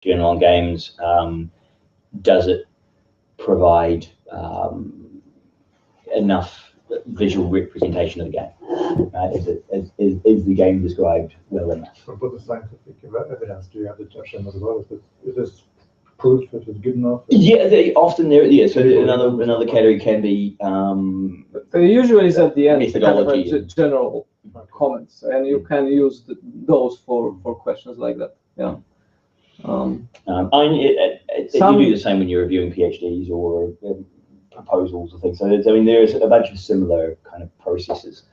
journal on games, does it provide enough visual representation of the game? Is the game described well enough? For the scientific evidence, do you have to touch them as well? Is this proof that it's good enough? Yeah, often there. Yeah, so another category can be. Usually is at the end methodology, kind of general comments, and you can use those for questions like that. Yeah. You do the same when you're reviewing PhDs or proposals or things. So there's a bunch of similar kind of processes.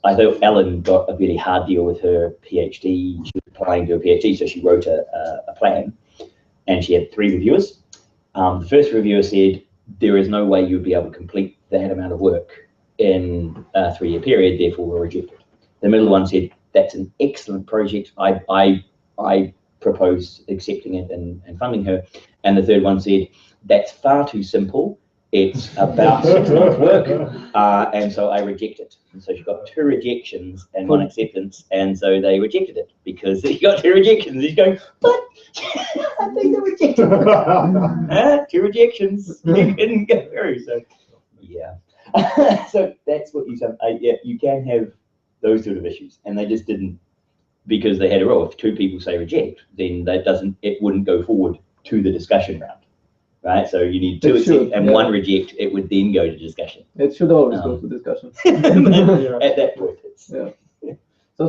I thought Ellen got a really hard deal with her PhD. She was applying to a PhD, so she wrote a plan, and she had 3 reviewers. The first reviewer said, there is no way you'd be able to complete that amount of work in a 3-year period, therefore we'll reject it. The middle one said, that's an excellent project. I propose accepting it and funding her. And the third one said, that's far too simple. It's about 6 months work, and so I reject it. And so she got 2 rejections and 1 acceptance, and so they rejected it because he got 2 rejections. He's going, but I think they rejected it. 2 rejections, you couldn't go through. So yeah, so that's what you said. Yeah, you can have those sort of issues, and they just didn't, because they had a rule. If 2 people say reject, then it wouldn't go forward to the discussion round. Right, so you need 2 accept and 1 reject. It would then go to discussion. It should always go to discussion. At that point, it's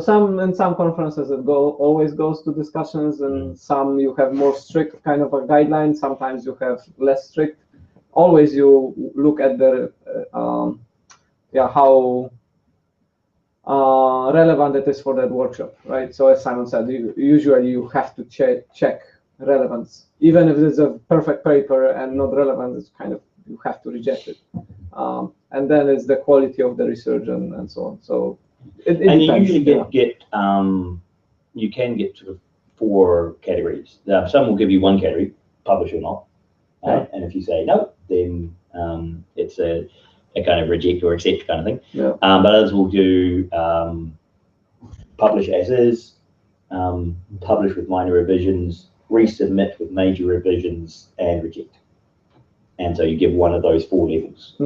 So in some conferences it always goes to discussions, and some you have more strict kind of a guideline. Sometimes you have less strict. Always you look at the how relevant it is for that workshop, right? So as Simon said, usually you have to check relevance. Even if it's a perfect paper and not relevant, it's kind of, you have to reject it. And then it's the quality of the research and so on. So it and depends. You usually you can get sort of 4 categories. Some will give you 1 category, publish or not. Right? And if you say no, then it's a kind of reject or accept kind of thing. But others will do publish as is, publish with minor revisions, resubmit with major revisions, and reject. And so you give one of those 4 levels.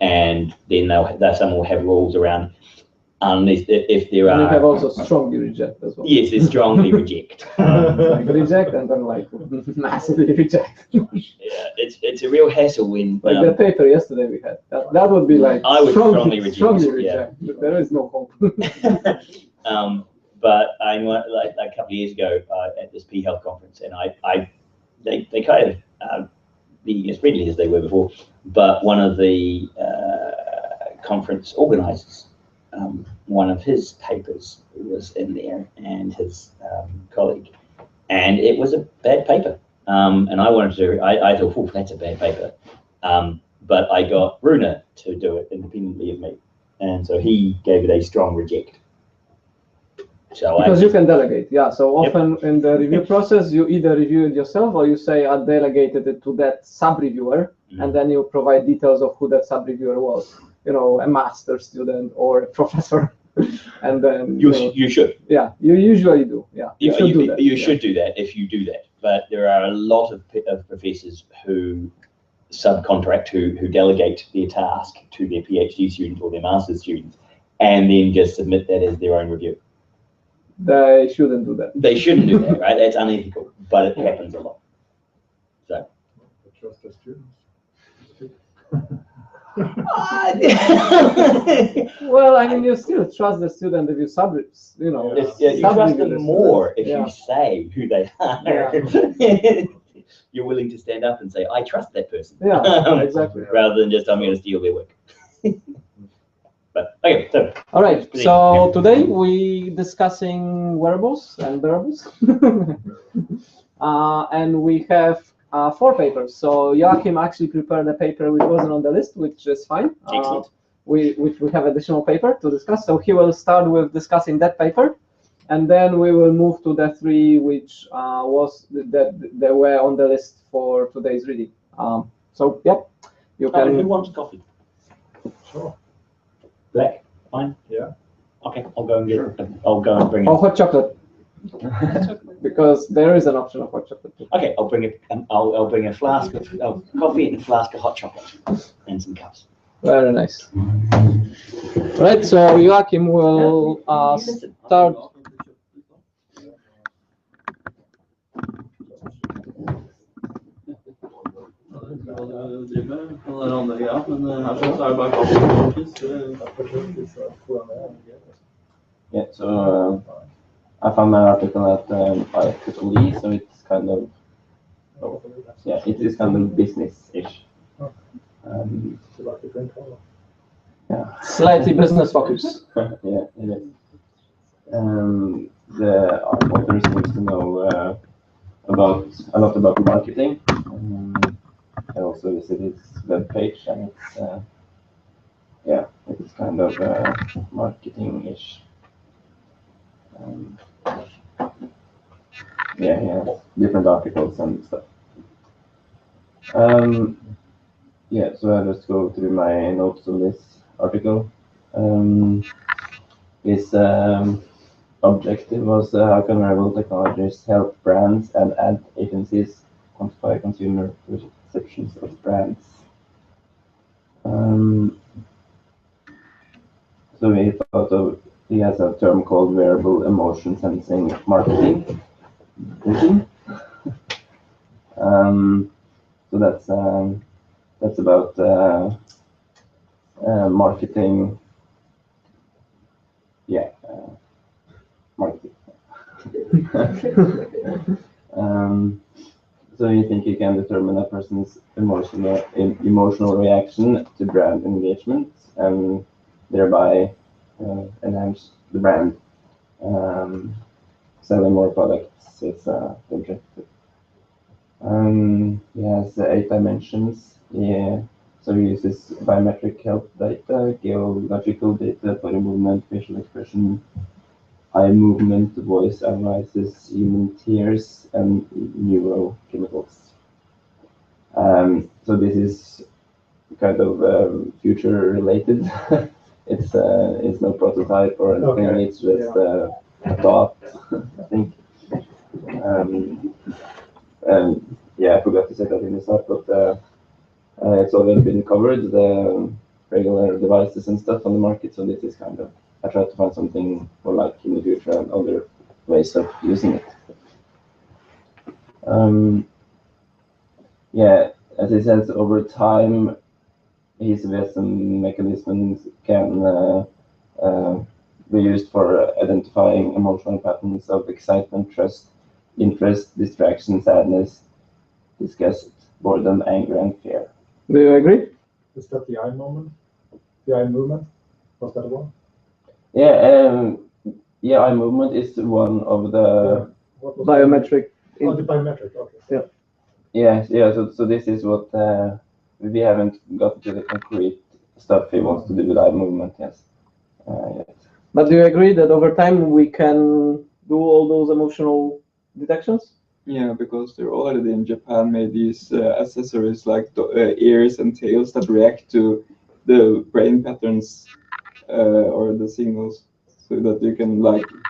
And then some will have rules around, unless if there are. You have also strongly reject as well. Yes, it's strongly reject. Like reject and then like massively reject. It's a real hassle when. Like the paper yesterday we had. That would be like. I would strongly reject. Strongly reject. Yeah. There is no hope. But I went like a couple of years ago at this P-Health conference, and they kind of being as friendly as they were before, but one of the conference organisers, one of his papers was in there, and his colleague, and it was a bad paper. And I wanted to. I thought, oh, that's a bad paper. But I got Runa to do it independently of me, and so he gave it a strong reject. So because you can delegate, so often in the review process, you either review it yourself or you say I delegated it to that sub-reviewer, and then you provide details of who that sub-reviewer was, a master student or a professor, and then you should. Yeah, you usually do. Yeah, you should do that. You should do that if you do that. But there are a lot of professors who subcontract, who delegate their task to their PhD student or their master's students, and then just submit that as their own review. They shouldn't do that. They shouldn't do that, right? That's unethical, but it happens a lot. So. Trust the students. Well, I mean, you still trust the student if you you trust them more if you say who they are. You're willing to stand up and say, I trust that person. Yeah, exactly. Rather than just, I'm going to steal their work. But, okay, so. All right, so today we discussing wearables and wearables. And we have 4 papers. So Joachim actually prepared a paper which wasn't on the list, which is fine. Excellent. We have additional paper to discuss. So he will start with discussing that paper, and then we will move to the 3 which they were on the list for today's reading. So yep, you can. Who wants coffee? Sure. Black, fine. Yeah. Okay, I'll go and bring it. Oh, hot chocolate. Because there is an option of hot chocolate. Okay, I'll bring I'll bring a flask of coffee and a flask of hot chocolate and some cups. Very nice. Right, so Joachim will start. Yeah, so I found my article at IMT4007, so it's kind of, yeah, it is kind of business-ish. Yeah. Slightly business focus. Yeah, it is. The author seems to know a lot about marketing. I also visited his webpage, and it's yeah, it's kind of marketing-ish. Yeah, he has different articles and stuff. Yeah, so I'll just go through my notes on this article. His objective was how can wearable technologies help brands and ad agencies quantify consumer perceptions of brands. So he has a term called wearable emotion sensing marketing. So that's about marketing. Yeah, marketing. So you think you can determine a person's emotional reaction to brand engagement and thereby enhance the brand. Selling more products is the objective. He has 8 dimensions. Yeah. So he uses biometric health data, geological data, body movement, facial expression, eye movement, voice analysis, human tears, and neurochemicals. So this is kind of future related. It's no prototype or anything. Okay. It's just a thought, I think. Yeah, I forgot to say that in the start, but it's already been covered, the regular devices and stuff on the market. So this is kind of, I try to find something for like in the future and other ways of using it. Yeah, as he says, over time, his VSM mechanisms can be used for identifying emotional patterns of excitement, trust, interest, distraction, sadness, disgust, boredom, anger, and fear. Do you agree? Is that the eye movement? The eye movement? Was that one? Yeah, yeah, eye movement is one of the biometric. Oh, the biometric. Okay. Yeah. Yeah. So this is what we haven't got to the concrete stuff he wants to do with eye movement. Yes. Yes. But do you agree that over time we can do all those emotional detections? Yeah, because they're already in Japan made these accessories like ears and tails that react to the brain patterns or the signals, so that you can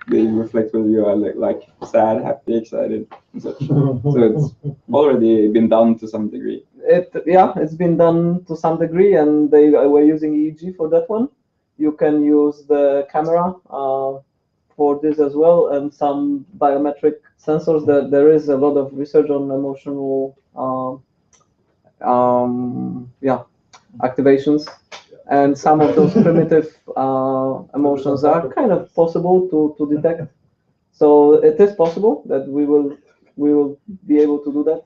they reflect whether you are like sad, happy, excited, and such. So it's already been done to some degree. It's been done to some degree, and they were using EEG for that one. You can use the camera for this as well, and some biometric sensors. That there is a lot of research on emotional activations, and some of those primitive emotions are kind of possible to detect. So it is possible that we will be able to do that.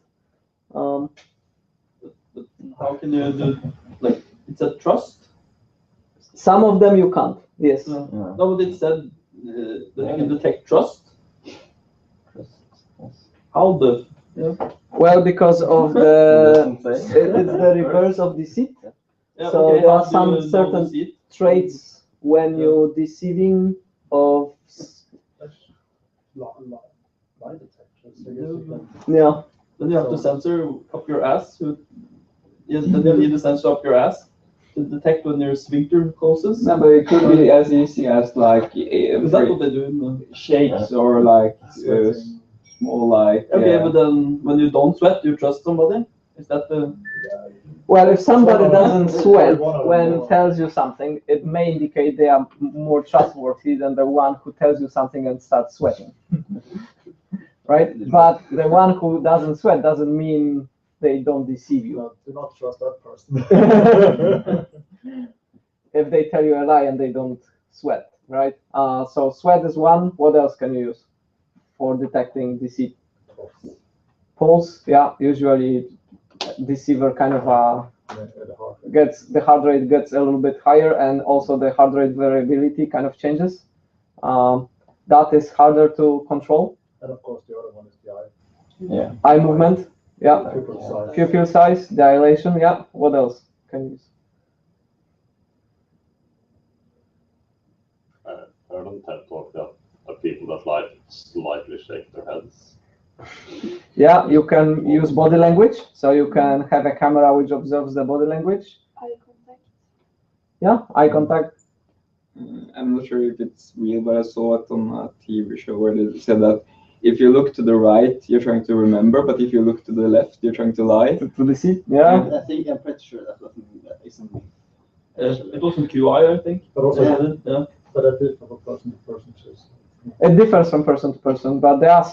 But how can you do, like, it's a trust? Some of them you can't, yes. No, but it said that you can detect trust. How the? Well, because of it's the reverse of deceit. Yeah, so okay, there are some certain deceit? traits when you're deceiving of. Lie detectors. I guess you Yeah. Then you have to censor up your ass. Yes, then you need to censor up your ass. to detect when your sphincter closes? No, but it could be as easy as like Is that what they do in the... shakes or like Sweating. small like. Okay, but then when you don't sweat, you trust somebody? Is that the... Well, if somebody doesn't sweat One of when them. tells you something, it may indicate they are more trustworthy than the one who tells you something and starts sweating. Right? But the one who doesn't sweat doesn't mean they don't deceive you. No, do not trust that person. If they tell you a lie and they don't sweat, right? So sweat is one. What else can you use for detecting deceit? Pulse, yeah, usually deceiver kind of gets the heart rate gets a little bit higher, and also the heart rate variability kind of changes. That is harder to control. And of course, the other one is the eye. Yeah. Eye movement, yeah. Pupil size. Pupil size, dilation, yeah. What else can you use? Heard on TED Talk that people that like slightly shake their heads. Yeah, you can use body language, so you can have a camera which observes the body language. Eye contact. Yeah, eye contact. I'm not sure if it's real, but I saw it on a TV show where they said that if you look to the right, you're trying to remember, but if you look to the left, you're trying to lie. To deceive, yeah. I think I'm pretty sure that isn't... it wasn't QI, I think. But also, Yeah. but that differs from person to person too. It differs from person to person, but there are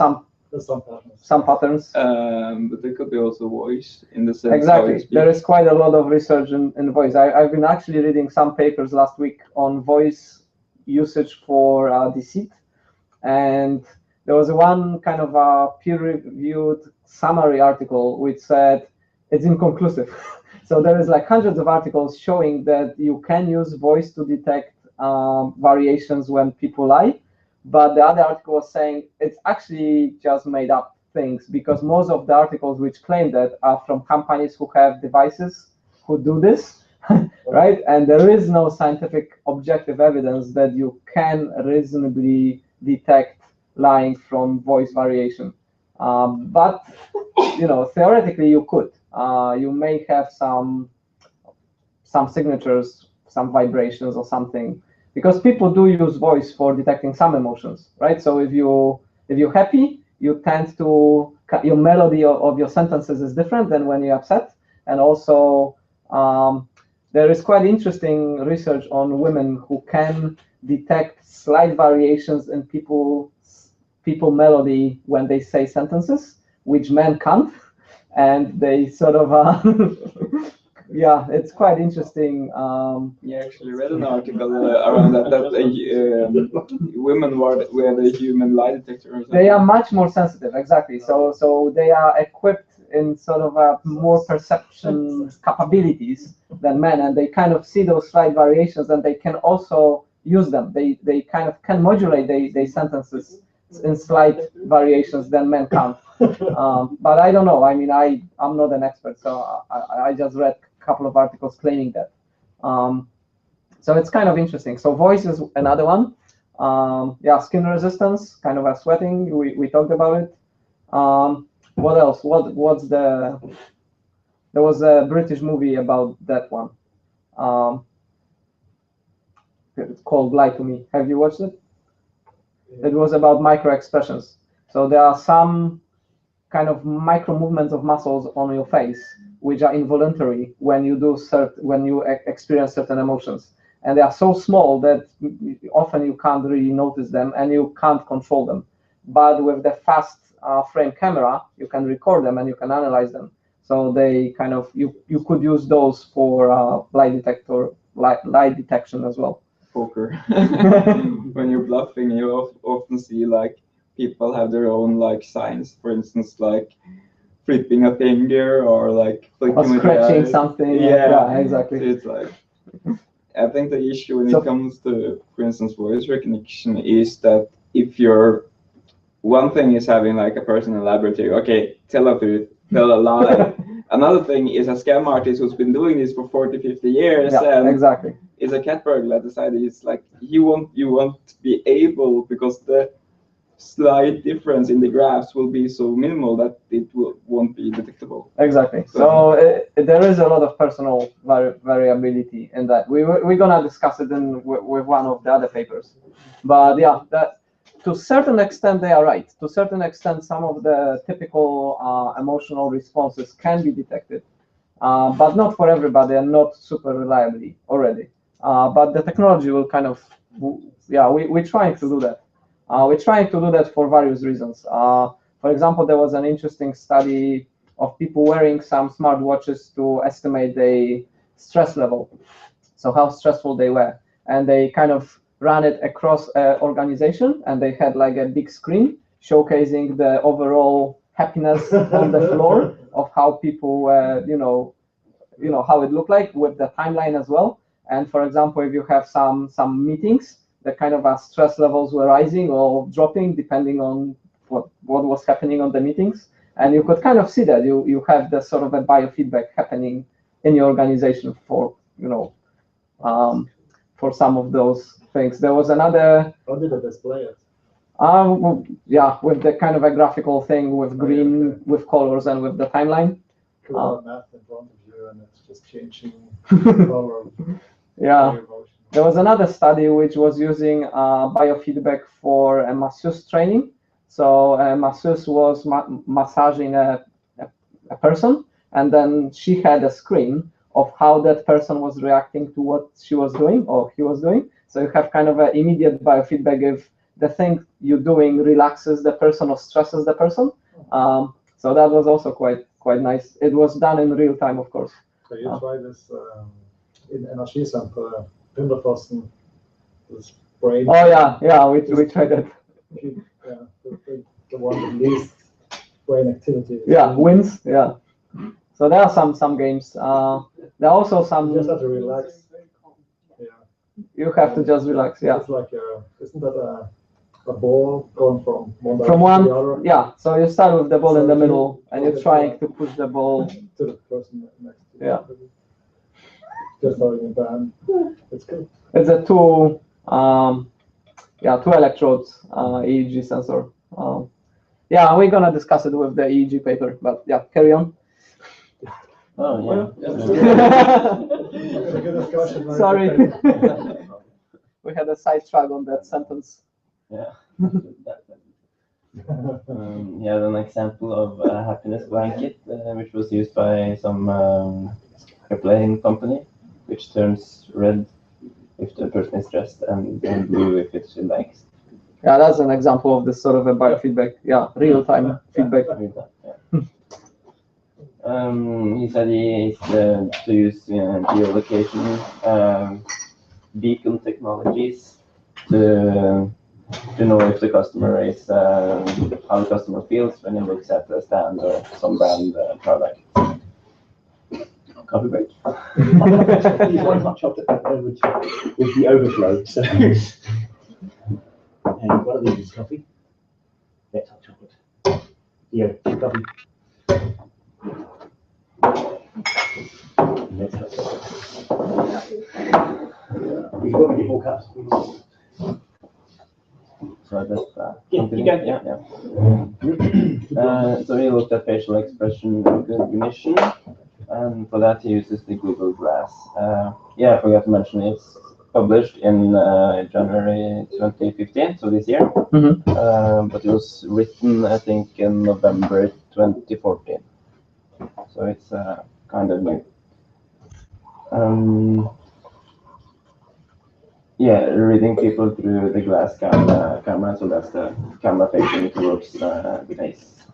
There's some patterns. some patterns. But there could be also voice in the sense how you Exactly. speak. There is quite a lot of research in voice. I've been actually reading some papers last week on voice usage for deceit, and there was one kind of a peer-reviewed summary article which said it's inconclusive. So there is like hundreds of articles showing that you can use voice to detect variations when people lie, but the other article was saying it's actually just made up things, because most of the articles which claim that are from companies who have devices who do this, right? And there is no scientific objective evidence that you can reasonably detect lying from voice variation. But theoretically you could. You may have some signatures, some vibrations or something, because people do use voice for detecting some emotions, right? So if you're happy, you tend to, your melody of your sentences is different than when you're upset. And also there is quite interesting research on women who can detect slight variations in people melody when they say sentences, which men can't. And they sort of yeah, it's quite interesting. Yeah, actually read an article around that women were the human lie detector. Or something. They are much more sensitive, exactly. So they are equipped in sort of more perception capabilities than men, and they kind of see those slight variations, and they can also use them. They kind of can modulate their sentences in slight variations than men can't. But I don't know. I mean, I'm not an expert, so I just read a couple of articles claiming that. So it's kind of interesting. So voice is another one. Yeah, skin resistance, kind of a sweating. We talked about it. What else? There was a British movie about that one. It's called Lie to Me. Have you watched it? It was about micro expressions. So there are some kind of micro movements of muscles on your face which are involuntary when you experience certain emotions, and they are so small that often you can't really notice them and you can't control them. But with the fast frame camera, you can record them and you can analyze them. So they kind of you could use those for lie detection as well. Poker. When you're bluffing, you often see like people have their own like signs. For instance, like flipping a finger or like Or scratching something. Yeah, exactly. So it's like, I think the issue when it comes to, for instance, voice recognition is that if you're, one thing is having like a person in a laboratory, okay, tell a truth, tell a lie. Another thing is a scam artist who's been doing this for 40, 50 years. Yeah, exactly. Is a cat burglar decided it's like you won't be able, because the slight difference in the graphs will be so minimal that it won't be detectable. Exactly. So there is a lot of personal variability in that. We're gonna discuss it with one of the other papers, but yeah, that to a certain extent they are right. To a certain extent, some of the typical emotional responses can be detected, but not for everybody and not super reliably already. But the technology will kind of, yeah, we're trying to do that. We're trying to do that for various reasons. For example, there was an interesting study of people wearing some smartwatches to estimate the stress level, so how stressful they were. And they kind of ran it across an organization, and they had like a big screen showcasing the overall happiness on the floor of how people were, you know, how it looked like with the timeline as well. And for example, if you have some meetings, the kind of stress levels were rising or dropping depending on what was happening on the meetings. And you could kind of see that you have the sort of a biofeedback happening in your organization for, you know, for some of those things. There was another. How did they display it? Yeah, with the kind of a graphical thing with green, with colors, and with the timeline. Put a map in front of you, and it's just changing color. Yeah. There was another study which was using biofeedback for a masseuse training. So a masseuse was massaging a person, and then she had a screen of how that person was reacting to what she was doing or he was doing. So you have kind of an immediate biofeedback if the thing you're doing relaxes the person or stresses the person. So that was also quite nice. It was done in real time, of course. So you try this in Energiesenter, Pinderfossen, this brain. Oh yeah, we tried it. Yeah, the one with least brain activity. Yeah, wins. Yeah. So there are some games. There are also some. You just have to relax. Yeah. You have to just relax. Yeah. It's like isn't that a ball going from one to the other? Yeah. So you start with the ball in the middle, and you're trying to push the ball to the person next to you. Yeah. Just having a band. It's good. It's a two electrodes EEG sensor. Yeah, we're gonna discuss it with the EEG paper, but yeah, carry on. Oh yeah. Sorry. We had a sidetrack on that sentence. Yeah. Yeah, an example of a happiness blanket, which was used by some airplane company, which turns red if the person is stressed and blue if it's relaxed. Yeah, that's an example of this sort of a biofeedback. Yeah, real-time feedback. Yeah. He said he is to use geolocation beacon technologies to know if the customer is how the customer feels when he looks at the stand or some brand product. Coffee break. He's one hot chocolate with the overflow. So, and what are these? Coffee? That's hot chocolate. Yeah, coffee. That's hot chocolate. We've got to get more cups. So that's Yeah. So he looked at facial expression recognition, and for that he uses the Google Glass. Yeah, I forgot to mention it's published in January 2015, so this year. But it was written, I think, in November 2014. So it's kind of new. Yeah, reading people through the glass camera, so that's the camera facing towards the face.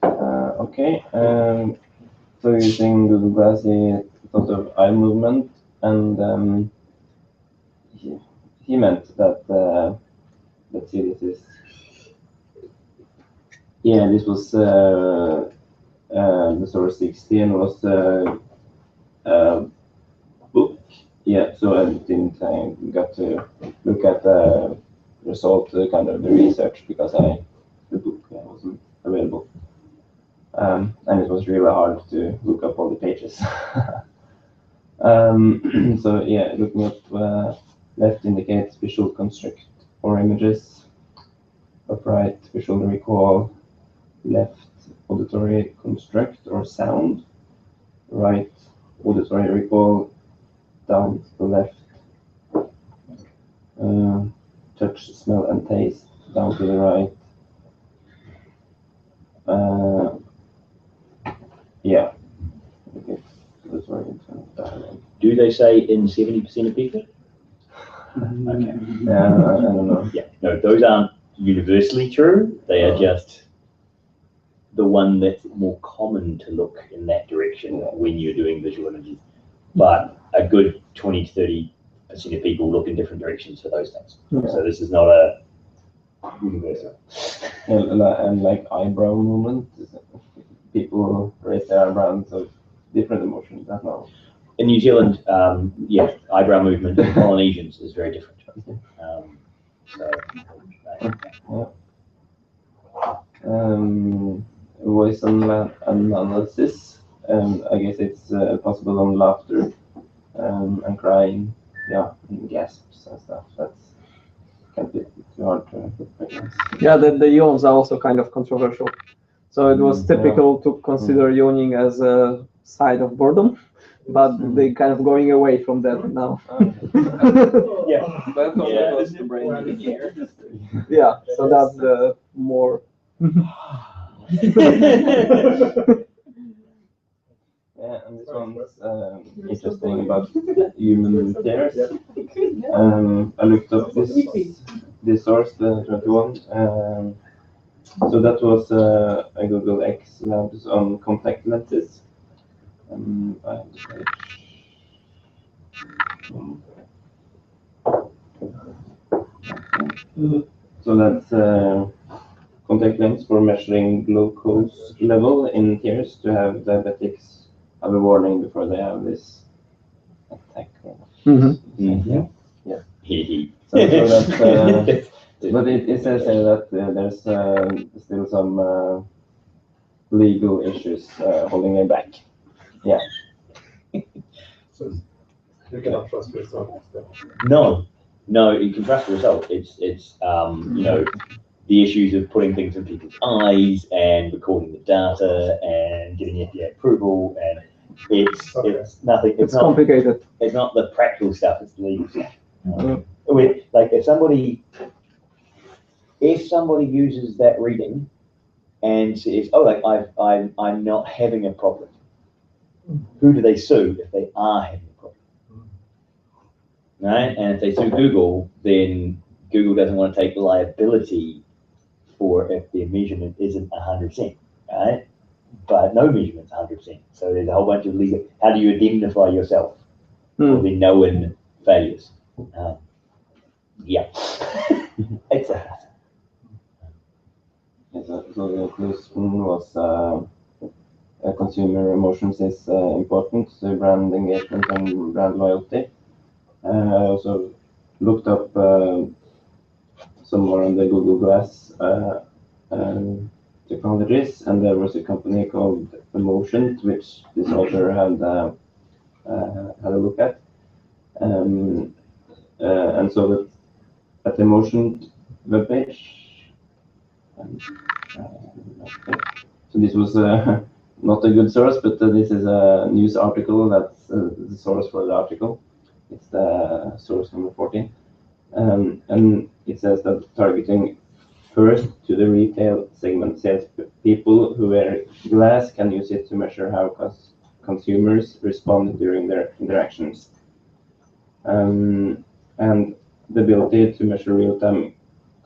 Okay, so using Google Glass, he thought of eye movement, and he meant that, let's see, this is, yeah, this was the source 16 was book. Yeah, so I didn't got to look at the result, kind of the research, because the book wasn't available, and it was really hard to look up all the pages. So yeah, looking up left indicates visual construct or images, upright visual recall, left auditory construct or sound, right auditory recall, down to the left, touch, smell, and taste, down to the right. Yeah, okay. Auditory internal dialogue. Do they say in 70% of people? Okay. I don't know. Yeah, no, those aren't universally true. They are just the one that's more common to look in that direction when you're doing visual images. But a good 20 to 30% of people look in different directions for those things. Yeah. So this is not a universal. And like eyebrow movement, people raise their eyebrows of different emotions. That's not. In New Zealand, yeah, eyebrow movement in Polynesians is very different. Voice analysis. I guess it's possible on laughter and crying, yeah, and gasps and stuff. That's can be too hard to recognize. Yeah, the yawns are also kind of controversial. So it was typical to consider yawning as a side of boredom, but they kind of going away from that now. Yeah, But I thought that was the brain in the ear. Yeah, so that's the more. Yeah, and this one's interesting about human tears. I looked up this source, the 21. So that was a Google X Labs on contact lenses. I have the page. So that's contact lens for measuring glucose level in tears to have diabetics have a warning before they have this attack. Mm-hmm. Yeah. So that's, but it says here that there's still some legal issues holding it back. Yeah. So you cannot trust yourself. No, you can trust the result. It's you know, the issues of putting things in people's eyes and recording the data and getting FDA approval, and it's nothing. It's complicated. It's not the practical stuff. It's the legal stuff. Like if somebody uses that reading and says, "Oh, like I'm not having a problem," who do they sue if they are having a problem? Right? And if they sue Google, then Google doesn't want to take the liability for if their measurement isn't 100%, right? But no measurement's 100%. So there's a whole bunch of legal. How do you indemnify yourself for the known failures? Yeah, it's a hassle. So the conclusion was consumer emotions is important to brand engagement and brand loyalty. I also looked up some more on the Google Glass technologies, and there was a company called Emotion, which this author had a look at. And so that at the Emotion webpage, so this was not a good source, but this is a news article. That's the source for the article. It's the source number 14. And it says that targeting first to the retail segment sales people who wear glass can use it to measure how consumers respond during their interactions. And the ability to measure real-time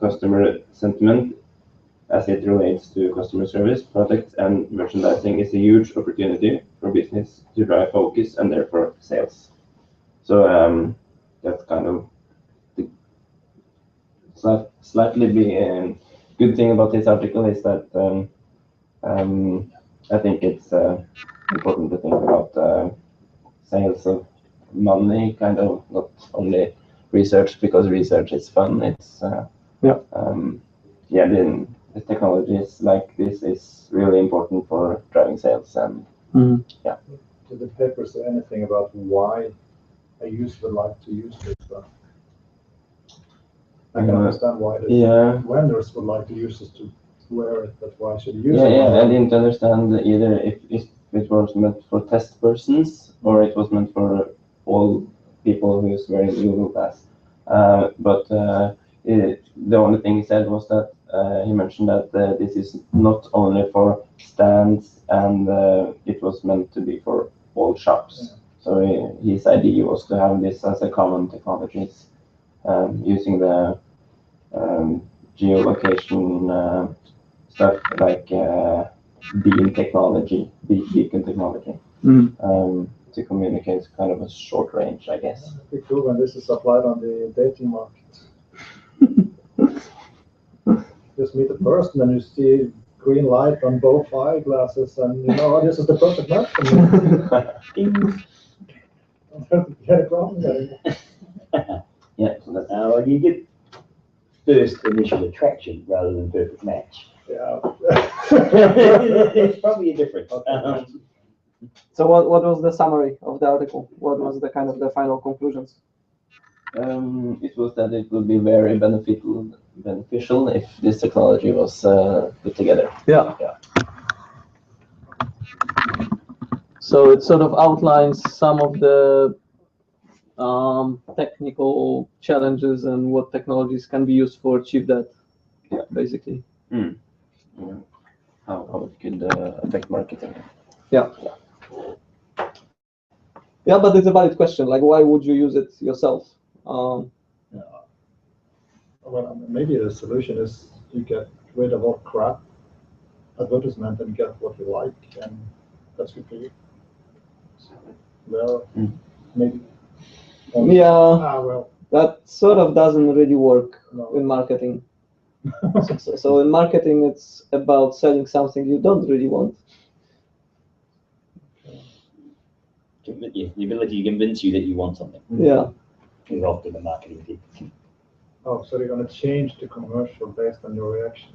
customer sentiment as it relates to customer service, products, and merchandising is a huge opportunity for business to drive focus and therefore sales. So that's kind of the slightly good thing about this article is that I think it's important to think about sales of money, kind of not only research because research is fun. It's the technologies like this is really important for driving sales and yeah. Did the paper say anything about why a user would like to use this stuff? I can understand why the vendors would like to use this to wear it, but why should you use it? Yeah, I didn't understand either if it was meant for test persons or it was meant for all people who is wearing Google Glass. But the only thing he said was that he mentioned that this is not only for stands and it was meant to be for all shops. So his idea was to have this as a common technology, using the geolocation stuff like beacon technology, to communicate kind of a short range, I guess. It'd be cool when this is applied on the dating market. Just meet a person and you see green light on both eyeglasses, and you know, this is the perfect match for me. Don't have to get it wrong anymore. Yeah, so that's Well, you get first initial attraction rather than perfect match. Yeah. It's probably a difference. So what was the summary of the article? What was the kind of the final conclusions? it was that it would be very beneficial if this technology was put together. Yeah. So it sort of outlines some of the technical challenges and what technologies can be used for achieve that. Yeah. Basically. Yeah. How it could affect marketing. Yeah. Yeah, but it's a valid question. Like, why would you use it yourself? Well, maybe the solution is you get rid of all crap advertisement and get what you like, and that's good for you. Well, maybe. Yeah, Well, that sort of doesn't really work no. in marketing. So in marketing, it's about selling something you don't really want. The ability to convince you that you want something Yeah. is often the marketing people. Oh, so you're going to change the commercial based on your reaction?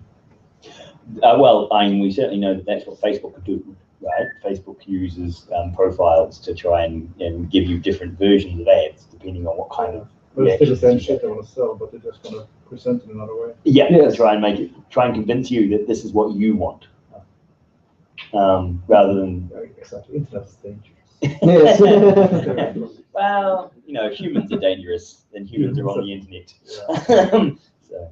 Well, we certainly know that that's what Facebook could do, right? Facebook uses profiles to try and give you different versions of ads depending on what kind of. But it's still the same reactions you shit they want to sell, but they're just going to present it another way. Yeah, Yes. to try and convince you that this is what you want, rather than. Exactly, internet is dangerous. Yes. Well, humans are dangerous, and humans are on the internet. So.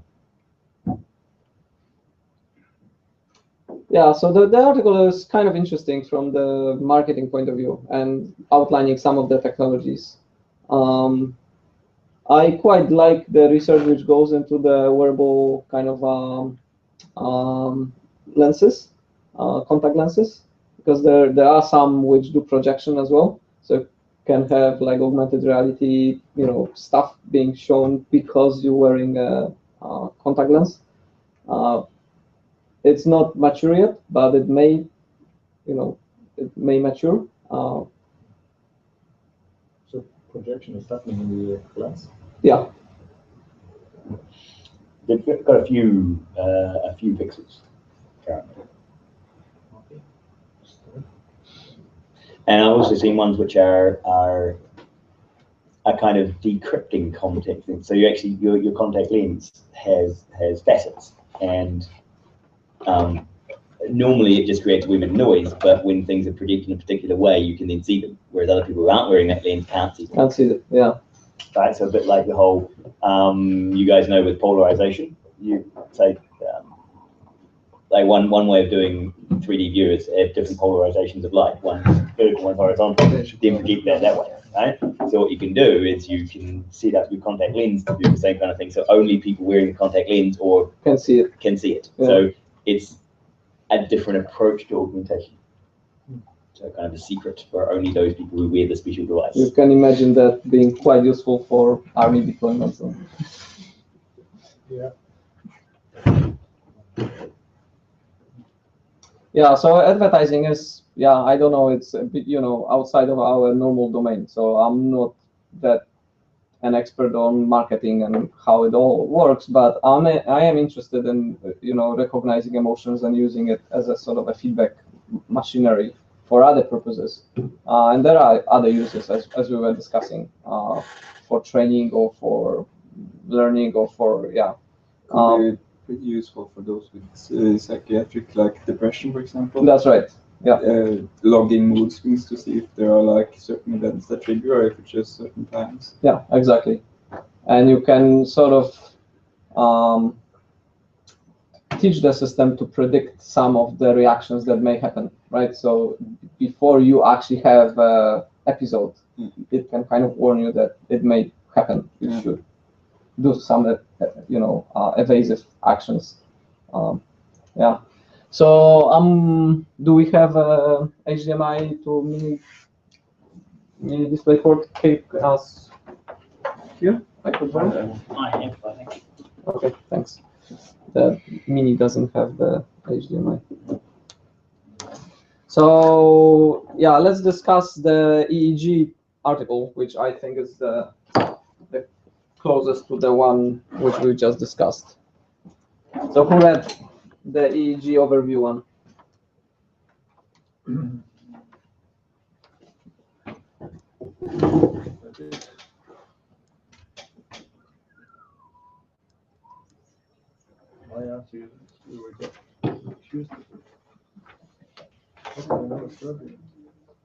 Yeah, so the article is kind of interesting from the marketing point of view and outlining some of the technologies. I quite like the research which goes into the wearable kind of lenses, contact lenses, because there are some which do projection as well. So you can have like augmented reality, stuff being shown because you're wearing a contact lens. It's not mature yet, but it may, it may mature. So projection is happening in the lens? Yeah. They've got a few pixels currently, and I've also seen ones which are kind of decrypting contact things. So you actually your contact lens has facets, and normally it just creates a wee bit of noise, but when things are projected in a particular way, you can then see them, whereas other people who aren't wearing that lens can't see them. Can't see it, yeah. Right, so a bit like the whole, you guys know with polarization, you say, like one way of doing 3D view is have different polarizations of light, one vertical, one horizontal, then project that way, right? So what you can do is you can set up your contact lens to do the same kind of thing, so only people wearing the contact lens or can see it. Yeah. So it's a different approach to augmentation. So kind of a secret for only those people who wear the special device. You can imagine that being quite useful for army deployments. Yeah. Yeah, so advertising is, I don't know, it's a bit, outside of our normal domain. So I'm not that an expert on marketing and how it all works, but I am interested in, recognizing emotions and using it as a sort of a feedback machinery for other purposes. And there are other uses, as we were discussing, for training or for learning or for, Could be pretty useful for those with psychiatric, like depression, for example. That's right. logging mood swings to see if there are like certain events that trigger or if it's just certain times. Yeah, exactly. And you can sort of teach the system to predict some of the reactions that may happen, right? So before you actually have an episode, it can kind of warn you that it may happen. You should do some, evasive actions. Yeah. So do we have HDMI to mini display port keep us here? I could borrow? I have, I think. Okay, thanks. The mini doesn't have the HDMI. So yeah, let's discuss the EEG article, which I think is the closest to the one which we just discussed. So who read the EEG overview one? I actually were just accused of it. Okay, I never served it.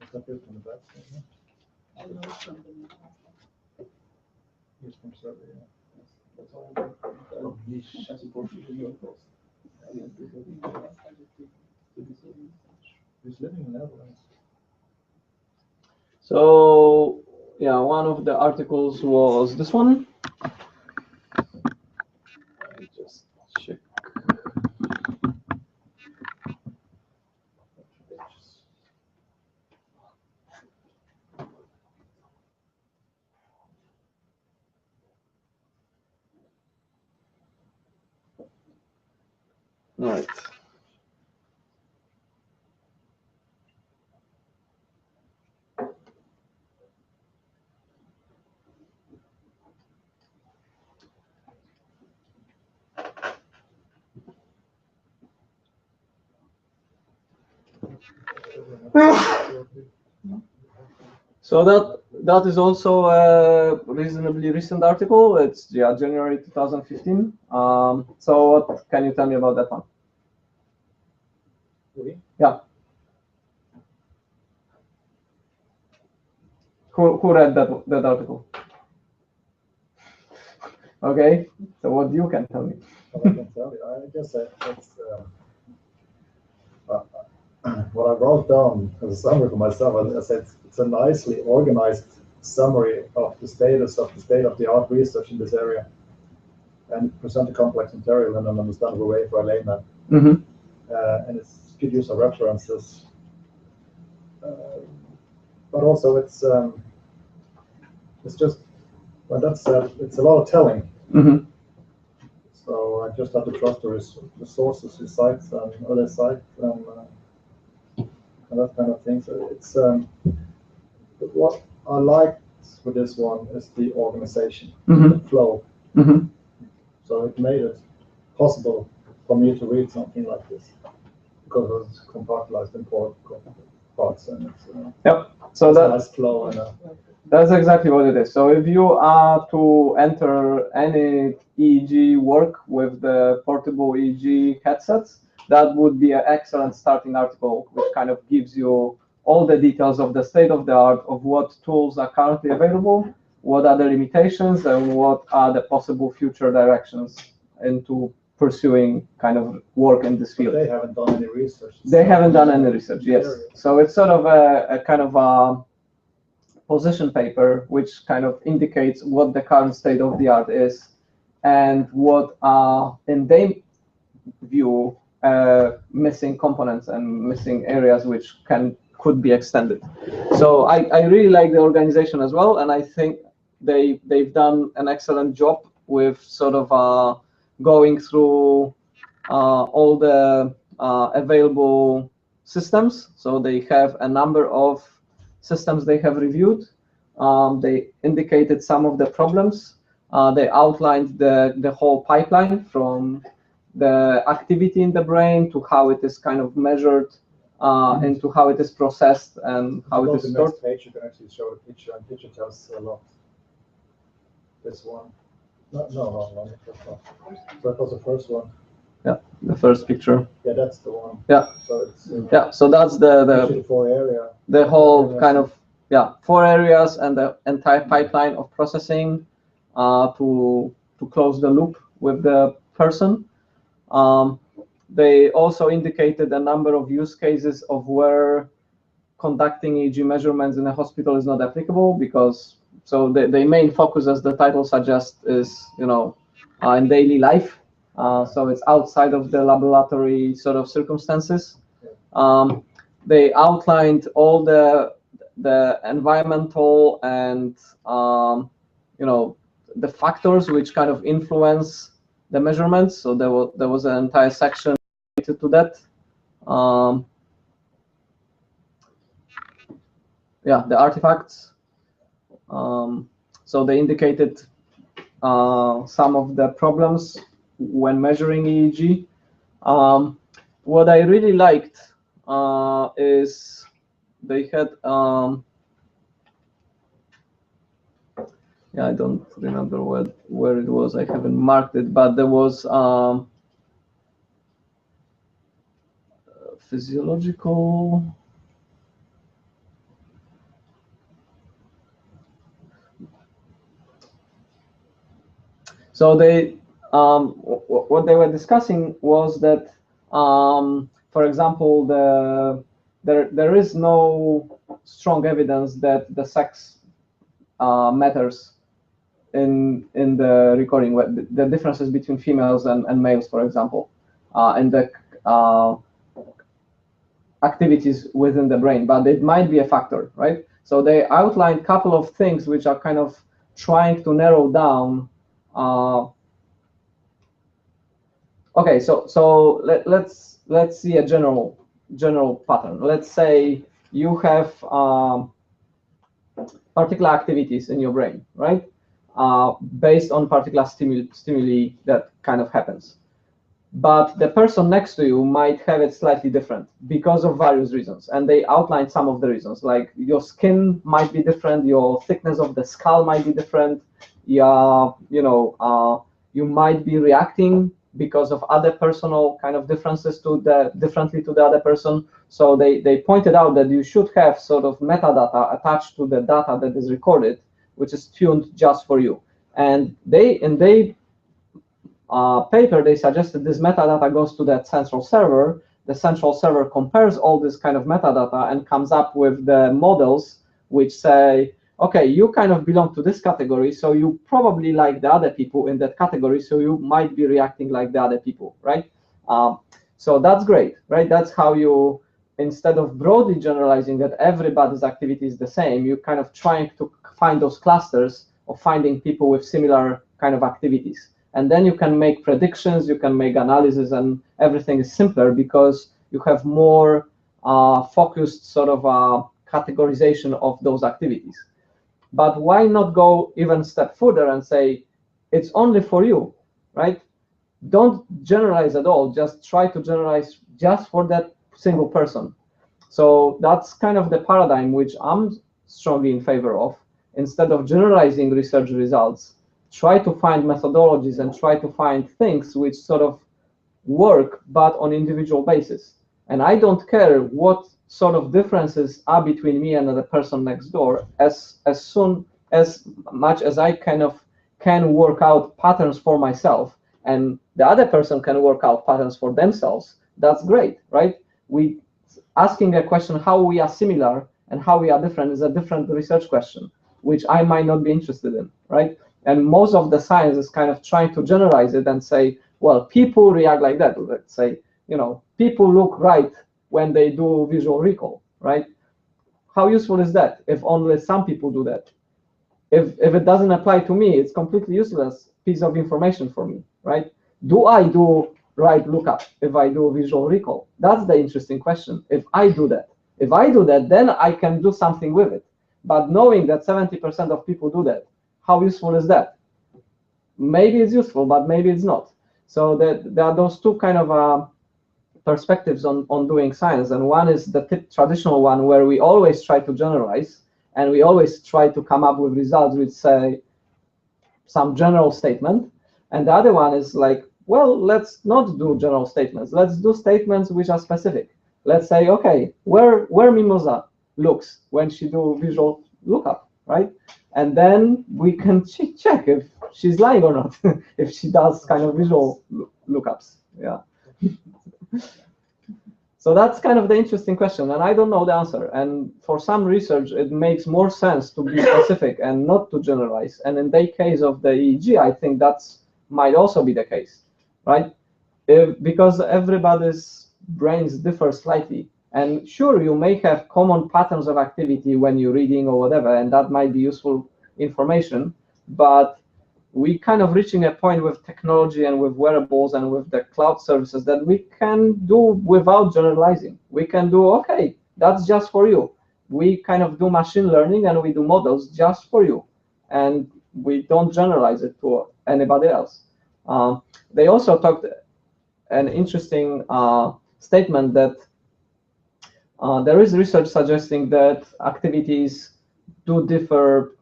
It's a bit on the back side, yeah. He's from Serbia, yeah. That's all. Oh, he's living in the Netherlands. So yeah, one of the articles was this one. I just check. All right. So that is also a reasonably recent article. It's January 2015. So what can you tell me about that one? Really? Yeah. Who read that article? Okay. So what you can tell me? Well, I can tell you. I guess that's what I wrote down as a summary for myself. I said it's a nicely organized summary of the status of the state-of-the-art research in this area, and present a complex material in an understandable way for a layman. Mm-hmm. And it's good use of references, but also it's just when that's said, it's a lot of telling. Mm-hmm. So I just have to trust the sources, his sites, and other sites, and that kind of thing. So it's what I liked with this one is the organization, the flow. Mm-hmm. So it made it possible for me to read something like this because it was compartmentalized in parts, and it's yep. So it's that a nice flow and. That's exactly what it is. So if you are to enter any EEG work with the portable EEG headsets, that would be an excellent starting article, which kind of gives you all the details of the state of the art of what tools are currently available, what are the limitations, and what are the possible future directions into pursuing kind of work in this field. But they haven't done any research. They haven't done any research, yes. So it's sort of a kind of a position paper, which kind of indicates what the current state of the art is and what are, in their view, missing components and missing areas which could be extended. So I really like the organization as well, and I think they've done an excellent job with sort of going through all the available systems. So they have a number of systems they have reviewed. They indicated some of the problems. They outlined the whole pipeline from the activity in the brain to how it is kind of measured, and to how it is processed and how it is stored. Next page, you can actually show a picture, and picture tells a lot. This one. No. So that was the first one. Yeah, the first picture. Yeah, that's the one. Yeah. So it's yeah. So that's the 4 area. The whole kind of 4 areas and the entire pipeline of processing to close the loop with the person. They also indicated a number of use cases of where conducting EEG measurements in a hospital is not applicable, because the main focus, as the title suggests, is in daily life. So it's outside of the laboratory sort of circumstances. They outlined all the environmental and the factors which kind of influence the measurements. So there was an entire section related to that. The artifacts. So they indicated some of the problems when measuring EEG. What I really liked is they had I don't remember where it was. I haven't marked it, but there was physiological. So they what they were discussing was that, for example, there is no strong evidence that the sex matters in the recording, the differences between females and males, for example, and the activities within the brain, but it might be a factor, right? So they outlined a couple of things which are kind of trying to narrow down. Okay, so let's see a general pattern. Let's say you have particular activities in your brain, right? Based on particular stimuli that kind of happens. But the person next to you might have it slightly different because of various reasons. And they outlined some of the reasons, like your skin might be different, your thickness of the skull might be different, you might be reacting because of other personal kind of differences differently to the other person. So they pointed out that you should have sort of metadata attached to the data that is recorded, which is tuned just for you. And paper, they suggested this metadata goes to that central server. The central server compares all this kind of metadata and comes up with the models which say, okay, you kind of belong to this category, so you probably like the other people in that category, so you might be reacting like the other people, right? So that's great, right? That's how you, instead of broadly generalizing that everybody's activity is the same, you're kind of trying to find those clusters of finding people with similar kind of activities. And then you can make predictions, you can make analysis, and everything is simpler because you have more focused sort of categorization of those activities. But why not go even a step further and say, it's only for you, right? Don't generalize at all, just try to generalize just for that single person. So that's kind of the paradigm which I'm strongly in favor of. Instead of generalizing research results, try to find methodologies and try to find things which sort of work, but on individual basis. And I don't care what sort of differences are between me and the person next door, as much as I can work out patterns for myself, and the other person can work out patterns for themselves. That's great, right? We asking a question how we are similar and how we are different is a different research question, which I might not be interested in, right? And most of the science is kind of trying to generalize it and say, well, people react like that. Let's say, people look right when they do visual recall, right? How useful is that if only some people do that? If it doesn't apply to me, it's completely useless piece of information for me, right? Do I do right lookup if I do visual recall? That's the interesting question. If I do that, then I can do something with it. But knowing that 70% of people do that, how useful is that? Maybe it's useful, but maybe it's not. So there are those two kind of perspectives on doing science. And one is the traditional one where we always try to generalize and we always try to come up with results which say some general statement. And the other one is like well, let's not do general statements. Let's do statements which are specific. Let's say, okay, where Mimosa looks when she do visual lookup, right? And then we can check if she's lying or not, if she does kind of visual lookups. Yeah. So that's kind of the interesting question, and I don't know the answer. And for some research, it makes more sense to be specific and not to generalize. And in the case of the EEG, I think that's might also be the case, right? Because everybody's brains differ slightly. And sure, you may have common patterns of activity when you're reading or whatever, and that might be useful information. But we kind of reaching a point with technology and with wearables and with the cloud services that we can do without generalizing. We can do, okay, that's just for you. We kind of do machine learning and we do models just for you. And we don't generalize it to anybody else. They also talked an interesting statement that there is research suggesting that activities do differ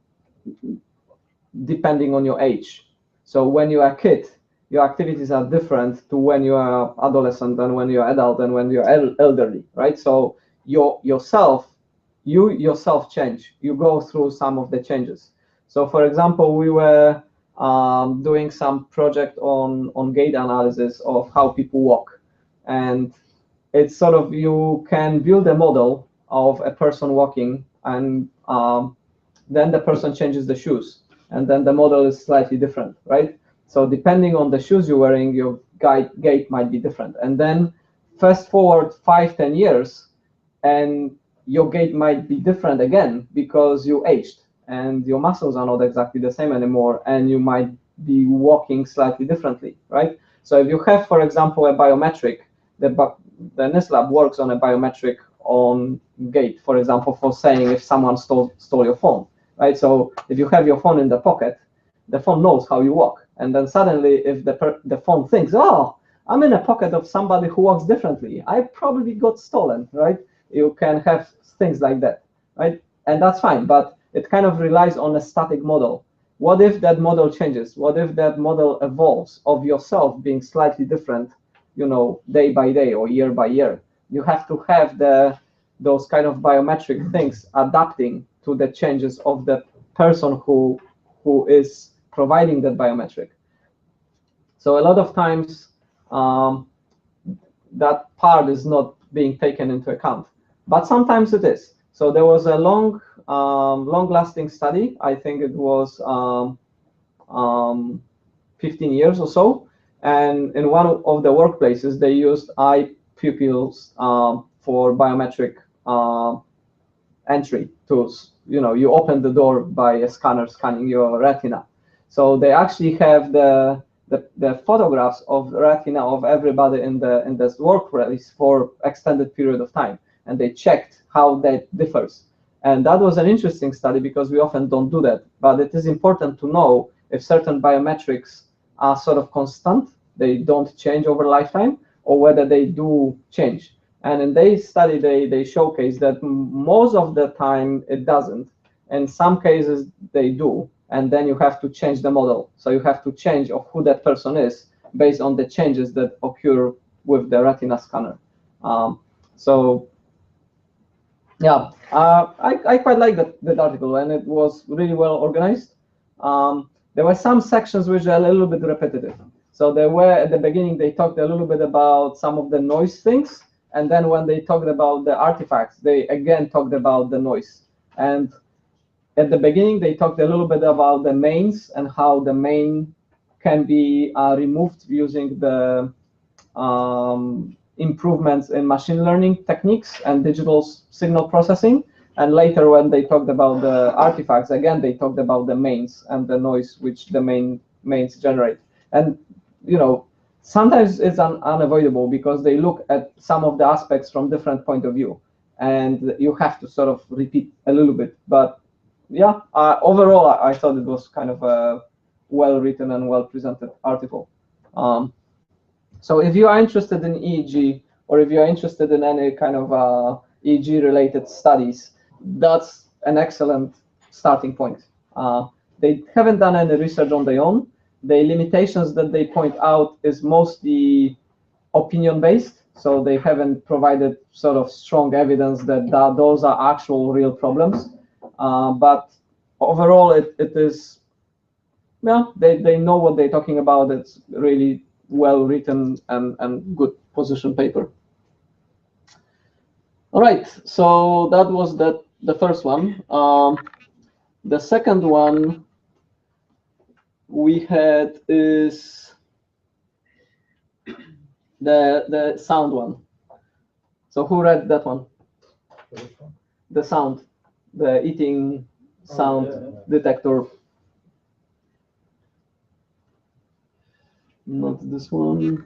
depending on your age. So when you are a kid, your activities are different to when you are adolescent and when you're adult and when you're elderly, right? So you yourself change. You go through some of the changes. So for example, we were doing some project on gait analysis of how people walk. And it's sort of, you can build a model of a person walking, and then the person changes the shoes, and then the model is slightly different, right? So depending on the shoes you're wearing, your gait might be different. And then fast forward 5-10 years, and your gait might be different again because you aged and your muscles are not exactly the same anymore, and you might be walking slightly differently, right? So if you have, for example, a biometric, the NIST works on a biometric on gait, for example, for saying if someone stole your phone, right? So if you have your phone in the pocket, the phone knows how you walk. And then suddenly, if the phone thinks, oh, I'm in a pocket of somebody who walks differently, I probably got stolen, right? You can have things like that, right? And that's fine, but it kind of relies on a static model. What if that model changes? What if that model evolves of yourself being slightly different, you know, day by day or year by year? You have to have those kind of biometric things adapting to the changes of the person who is providing that biometric. So a lot of times that part is not being taken into account, but sometimes it is. So there was a long-lasting study. I think it was 15 years or so. And in one of the workplaces, they used eye pupils for biometric entry tools. You know, you open the door by a scanner scanning your retina. So they actually have the photographs of retina of everybody in this workplace for extended period of time, and they checked how that differs. And that was an interesting study because we often don't do that. But it is important to know if certain biometrics are sort of constant, they don't change over lifetime, or whether they do change. And in their study, they showcase that most of the time it doesn't. In some cases, they do. And then you have to change the model. So you have to change of who that person is based on the changes that occur with the retina scanner. So yeah, I quite like that article, and it was really well organized. There were some sections which are a little bit repetitive. So there were, at the beginning, they talked a little bit about some of the noise things. And then when they talked about the artifacts, they again talked about the noise. And at the beginning, they talked a little bit about the mains and how the main can be removed using the improvements in machine learning techniques and digital signal processing. And later, when they talked about the artifacts, again, they talked about the mains and the noise which the mains generate. And, you know, sometimes it's unavoidable because they look at some of the aspects from different point of view, and you have to sort of repeat a little bit. But yeah, overall, I thought it was kind of a well-written and well-presented article. So if you are interested in EEG, or if you are interested in any kind of EEG-related studies, that's an excellent starting point. They haven't done any research on their own, the limitations that they point out is mostly opinion-based, so they haven't provided sort of strong evidence that those are actual real problems. But overall, it is, well, they know what they're talking about. It's really well written and good position paper. All right, so that was the first one. The second one we had is the sound one. So who read that one? The sound, the eating sound detector. Not this one.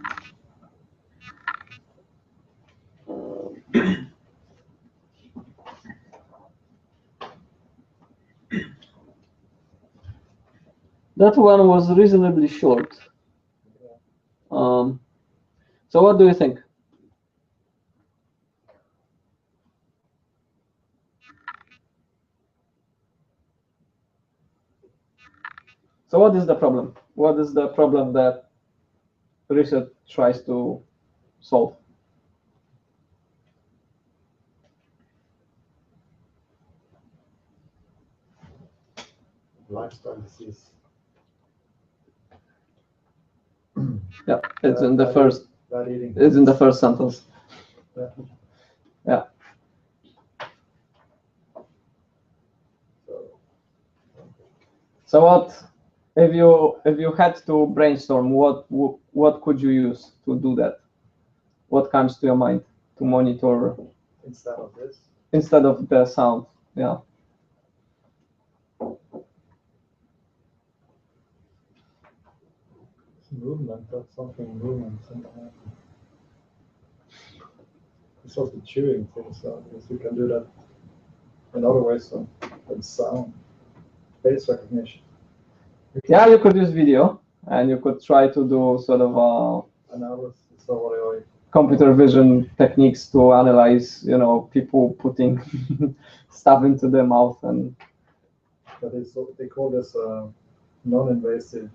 That one was reasonably short. So what do you think? So what is the problem? What is the problem that research tries to solve? Lifestyle disease. Yeah, it's in the first. Bad eating. It's in the first sentence. Yeah. Yeah. So what, if you had to brainstorm, what could you use to do that? What comes to your mind to monitor Instead of this. instead of the sound? Yeah. Movement, that's something movement. It's also chewing things, so I guess you can do that in other ways than sound. Face recognition. Yeah, you could use video, and you could try to do sort of Analysis. So what computer vision techniques to analyze, people putting stuff into their mouth, and That is, they call this non-invasive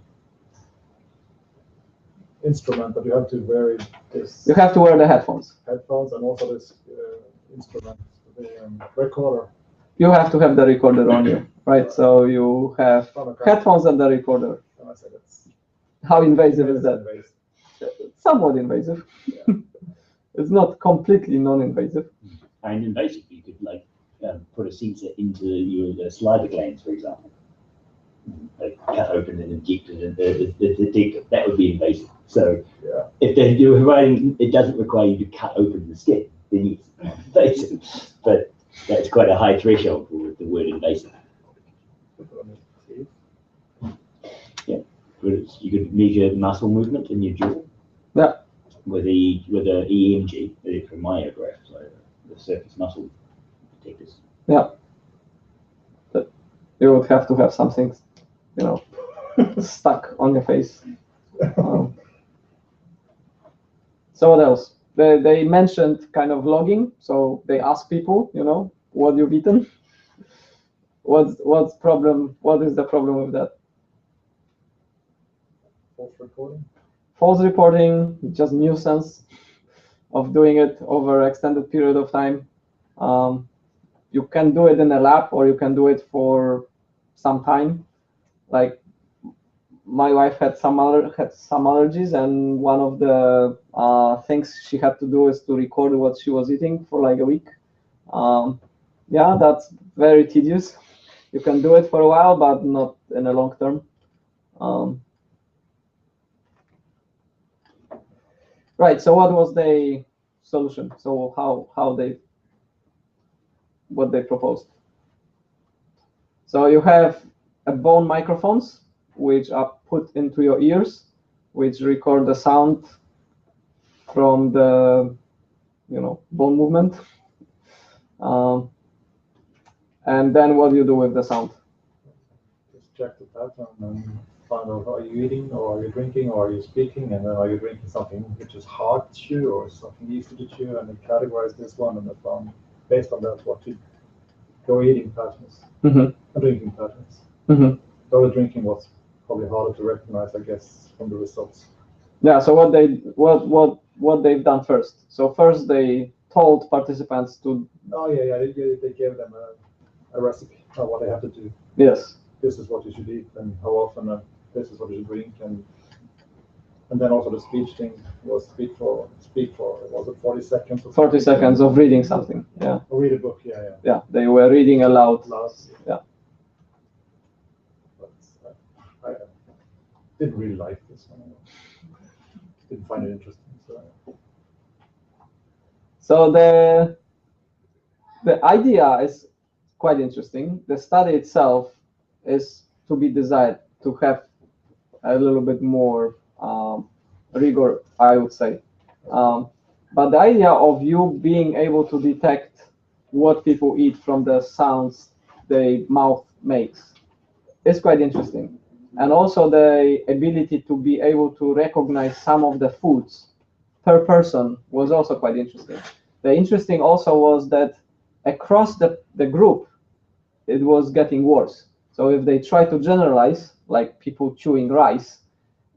instrument, but you have to wear this. you have to wear the headphones. Headphones and also this instrument, the recorder. You have to have the recorder on you, right? So you have headphones and the recorder. And I said it's How invasive is that? invasive. Somewhat invasive. Yeah. It's not completely non-invasive. And invasive, you could like put a sensor into your saliva glands, for example. Like cut open and inject it in the detector. That would be invasive. So Yeah. if you're providing, it doesn't require you to cut open the skin, then it's not invasive. But that's quite a high threshold for the word invasive. Yeah, you could measure muscle movement in your jaw. Yeah. With the EMG, the electromyograph, so the surface muscle detectors. Yeah. But you would have to have something, stuck on your face. So what else? They mentioned kind of logging. So they ask people, what you've eaten. What's problem? What is the problem with that? False reporting. False reporting, just nuisance of doing it over extended period of time. You can do it in a lab, or you can do it for some time. Like my wife had some allergies, and one of the things she had to do is to record what she was eating for like a week. Yeah, that's very tedious. You can do it for a while, but not in a long term. Right. So what was the solution? So what they proposed? So you have bone microphones, which are put into your ears, which record the sound from the bone movement. And then what do you do with the sound? Just check the pattern and find out, are you eating, or are you drinking, or are you speaking, and then are you drinking something which is hard to chew or something easy to chew, and they categorize this one, and then based on that what your eating patterns and drinking patterns. So the drinking was probably harder to recognize, I guess, from the results. Yeah. So what they've done first. So first they told participants to. Oh yeah, they gave them a recipe of what they have to do. Yes. This is what you should eat and how often, and this is what you should drink, and then also the speech thing was speak for was it 40 seconds? 40 seconds of reading something. Yeah. Or read a book. Yeah. Yeah. They were reading aloud. Yeah. But I didn't really like this one. Didn't find it interesting. So the idea is quite interesting. The study itself is to be desired to have a little bit more rigor, I would say. But the idea of you being able to detect what people eat from the sounds their mouth makes is quite interesting. And also the ability to be able to recognize some of the foods per person was also quite interesting. The interesting also was that across the group, it was getting worse. So if they try to generalize, like people chewing rice,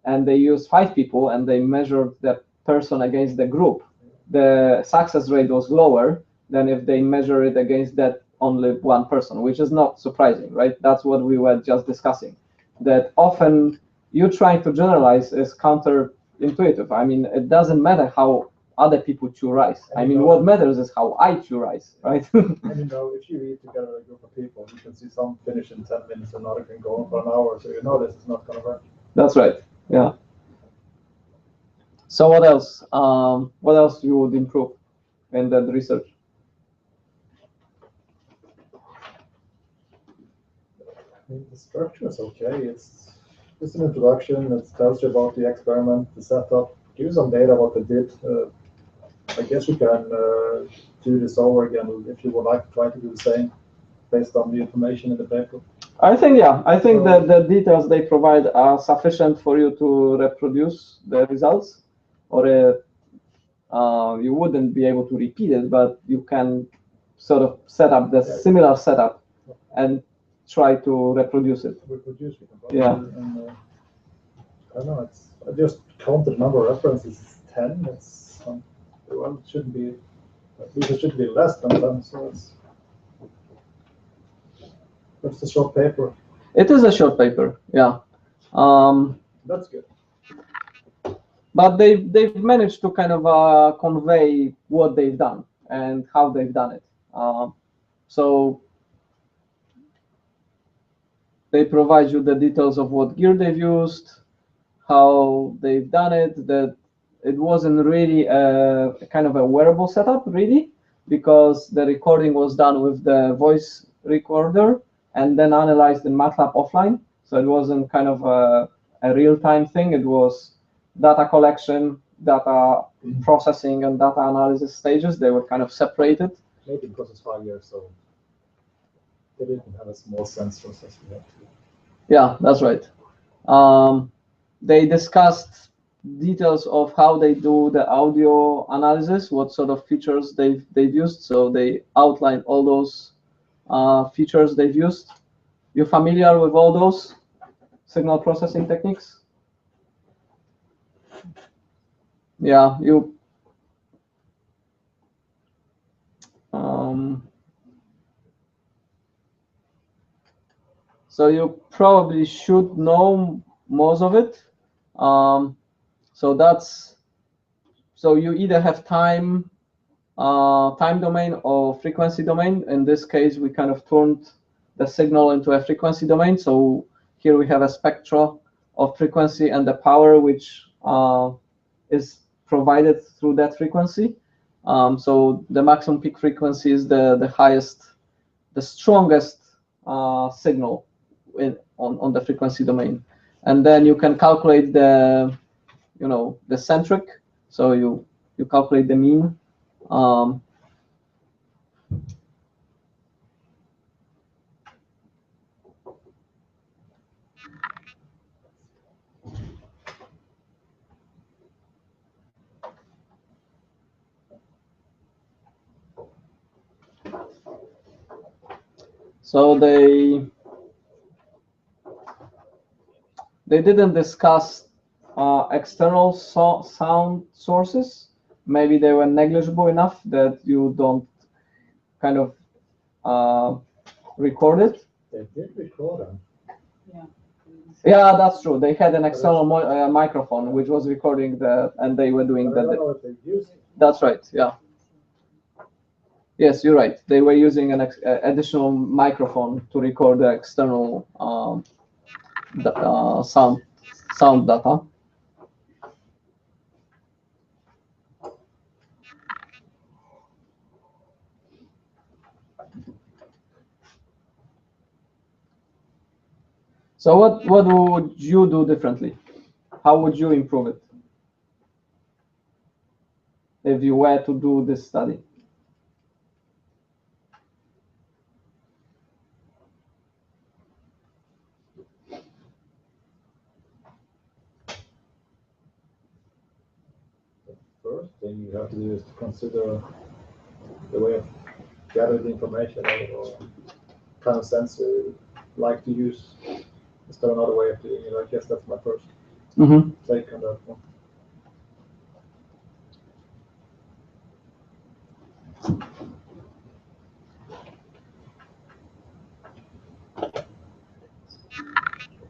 and they use 5 people and they measured the person against the group, the success rate was lower than if they measure it against that only one person, which is not surprising, right? That's what we were just discussing. That often you trying to generalize is counterintuitive. I mean, it doesn't matter how other people chew rice. I mean, what matters is how I chew rice, right? And if you eat together with a group of people, you can see some finish in 10 minutes, another can go on for an hour, so you know this is not going to work. That's right. Yeah. So what else? What else you would improve in that research? The structure is okay. It's an introduction. It tells you about the experiment, the setup, gives some data what they did. I guess you can do this over again if you would like to try to do the same based on the information in the paper. I think, yeah. I think that the details they provide are sufficient for you to reproduce the results, or you wouldn't be able to repeat it, but you can sort of set up the similar setup and try to reproduce it. Reproduce it. Yeah. And, I don't know. I just counted the number of references. It's 10. It's well, it shouldn't be. At least it should be less than 10. So it's a short paper. It is a short paper. Yeah. That's good. But they've managed to kind of convey what they've done and how they've done it. So they provide you the details of what gear they've used, how they've done it, that it wasn't really a kind of a wearable setup, really, because the recording was done with the voice recorder and then analyzed in MATLAB offline. So it wasn't kind of a real-time thing. It was data collection, data processing, and data analysis stages. They were kind of separated. Maybe because it's 5 years, so they didn't have a small sensors as we have to. Yeah, that's right. They discussed details of how they do the audio analysis, what sort of features they've used. So they outlined all those features they've used. You familiar with all those signal processing techniques? Yeah, you. So you probably should know most of it. So you either have time domain or frequency domain. In this case, we kind of turned the signal into a frequency domain. So here we have a spectra of frequency and the power which is provided through that frequency. So the maximum peak frequency is the highest, the strongest signal on the frequency domain. And then you can calculate the centric. So you calculate the mean. So They didn't discuss external sound sources. Maybe they were negligible enough that you don't kind of record it. They did record them. Yeah, that's true. They had an external microphone which was recording and they were doing But I don't that. know if they used it. That's right. Yeah. Yes, you're right. They were using an additional microphone to record the external sound data. So what would you do differently? How would you improve it if you were to do this study? First thing you have to do is to consider the way of gathering the information or kind of sensor you like to use. Is there another way of doing it? I guess that's my first take on that one.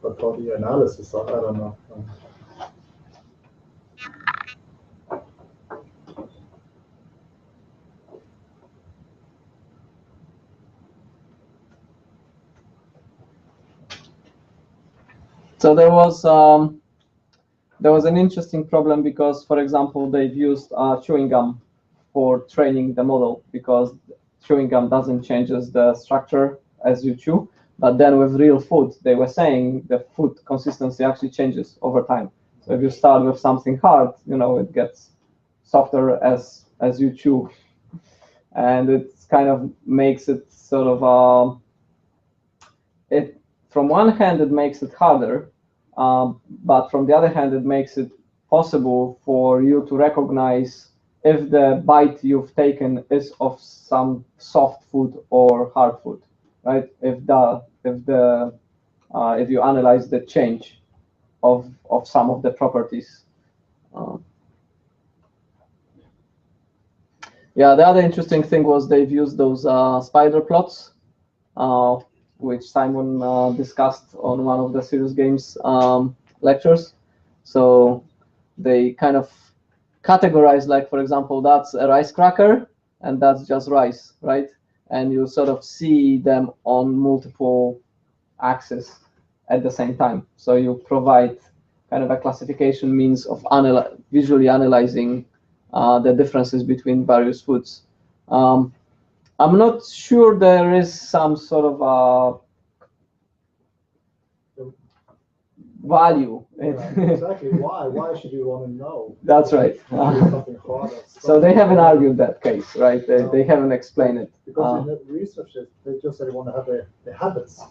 But for the analysis, I don't know. So there was an interesting problem because, for example, they've used chewing gum for training the model because chewing gum doesn't change the structure as you chew. But then with real food, they were saying the food consistency actually changes over time. So if you start with something hard, it gets softer as you chew, and it kind of makes it sort of from one hand it makes it harder, but from the other hand it makes it possible for you to recognize if the bite you've taken is of some soft food or hard food, right? If you analyze the change of some of the properties. Yeah, the other interesting thing was they've used those spider plots, which Simon discussed on one of the Serious Games lectures. So they kind of categorize, like, for example, that's a rice cracker and that's just rice, right? And you sort of see them on multiple axes at the same time. So you provide kind of a classification means of visually analyzing the differences between various foods. I'm not sure there is some sort of value. Exactly. Why should you want to know? That's right. Something harder. So they haven't argued that case, right? They haven't explained it. Because in the research, they just said they want to have the habits.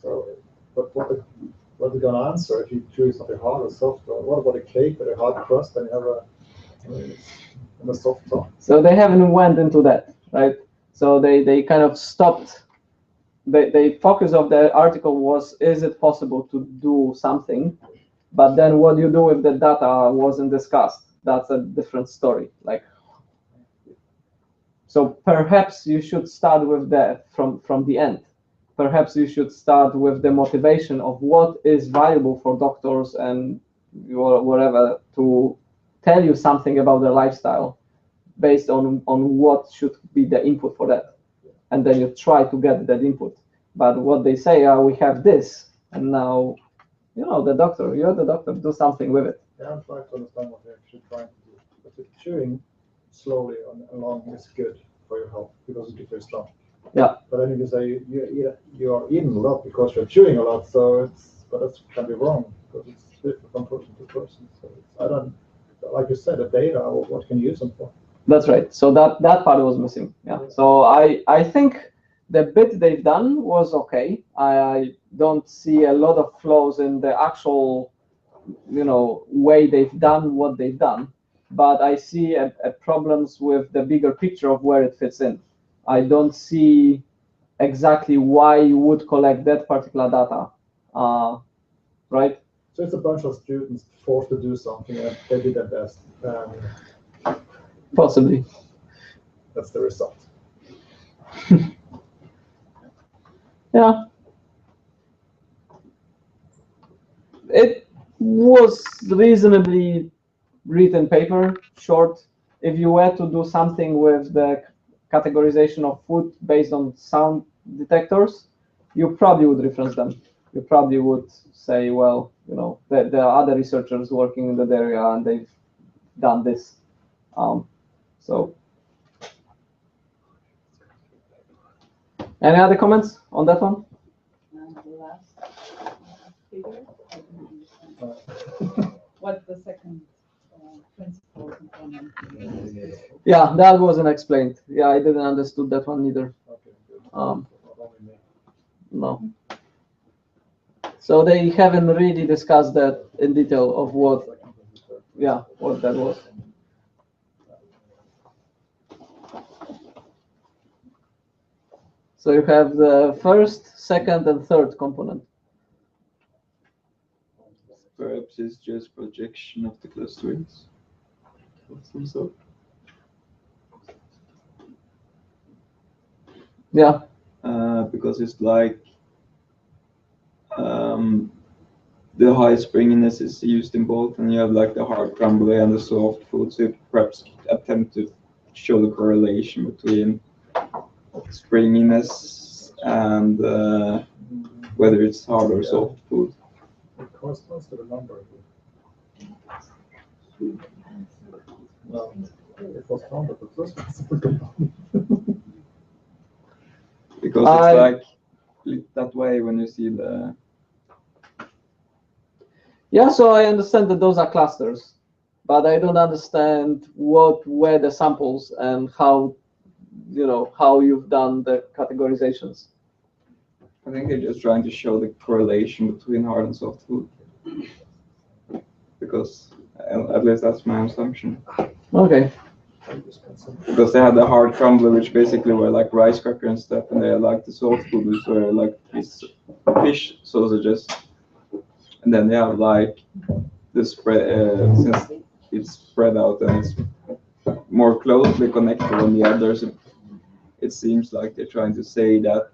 So, but what are going to answer if you choose something hard or soft? Or what about a cake with a hard crust and you have a soft top? So they haven't went into that, right? So they kind of stopped. The focus of the article was, is it possible to do something? But then what you do with the data wasn't discussed. That's a different story. So perhaps you should start with that from the end. Perhaps you should start with the motivation of what is valuable for doctors and whatever to tell you something about their lifestyle based on what should be the input for that. And then you try to get that input. But what they say, we have this, and now, you're the doctor, do something with it. Yeah, I'm trying to understand what they're actually trying to do. But the chewing slowly along is good for your health because it keeps you strong. Yeah. But then you can say you are eating a lot because you're chewing a lot, but that can be wrong because it's different from person to person. So I don't, like you said, the data, what can you use them for? That's right. So that part was missing. Yeah. So I think the bit they've done was okay. I don't see a lot of flaws in the actual, way they've done what they've done, but I see a problems with the bigger picture of where it fits in. I don't see exactly why you would collect that particular data. right? So it's a bunch of students forced to do something and they did their best. Possibly. That's the result. Yeah. It was reasonably written paper, short. If you were to do something with the categorization of food based on sound detectors, you probably would reference them. You probably would say, well, you know, there are other researchers working in that area and they've done this. So, any other comments on that one? The last figure. What the second principle component? Yeah, that wasn't explained. Yeah, I didn't understood that one either. Okay, good. No. So they haven't really discussed that in detail of what, yeah, what that was. So you have the first, second, and third component. Perhaps it's just projection of the clusterings of some sort. Yeah. Because it's like the high springiness is used in both, and you have like the hard crumbly and the soft food. So you perhaps attempt to show the correlation between springiness and whether it's hard or soft food. It corresponds to the number. Well, it was found at the first component. Because it's like that way when you see the. Yeah, so I understand that those are clusters, but I don't understand what were the samples and how, you know, how you've done the categorizations. I think they're just trying to show the correlation between hard and soft food. Because at least that's my assumption. Okay. Because they had the hard crumbler, which basically were like rice cracker and stuff, and they had like the soft food, which were like these fish sausages. And then they have like the spread, since it's spread out and it's more closely connected than the others. It seems like they're trying to say that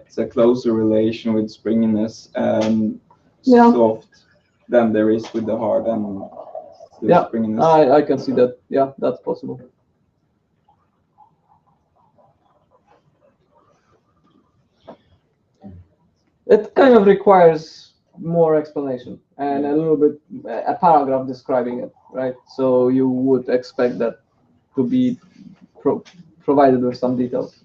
it's a closer relation with springiness and soft than there is with the hard and the springiness. I can see that. Yeah, that's possible. It kind of requires more explanation and a little bit, a paragraph describing it, right? So you would expect that to be provided with some details.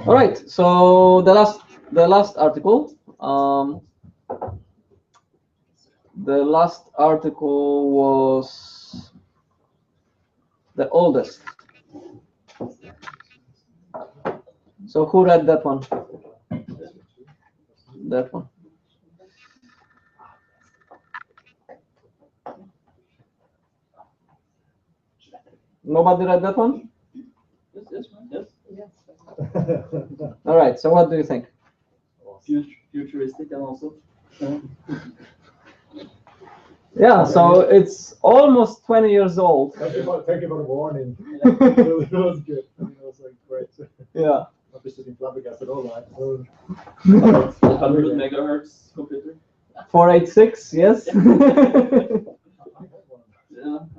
All right, so the last article. The last article was the oldest. So who read that one? That one. Nobody read that one? Yes. All right, so what do you think? Futuristic and also. Yeah, so it's almost 20 years old. Thank you for the warning. It was good. It was like great. Yeah. Not just sitting flabbergasted all night. 100 megahertz computer. 486, yes. Yeah,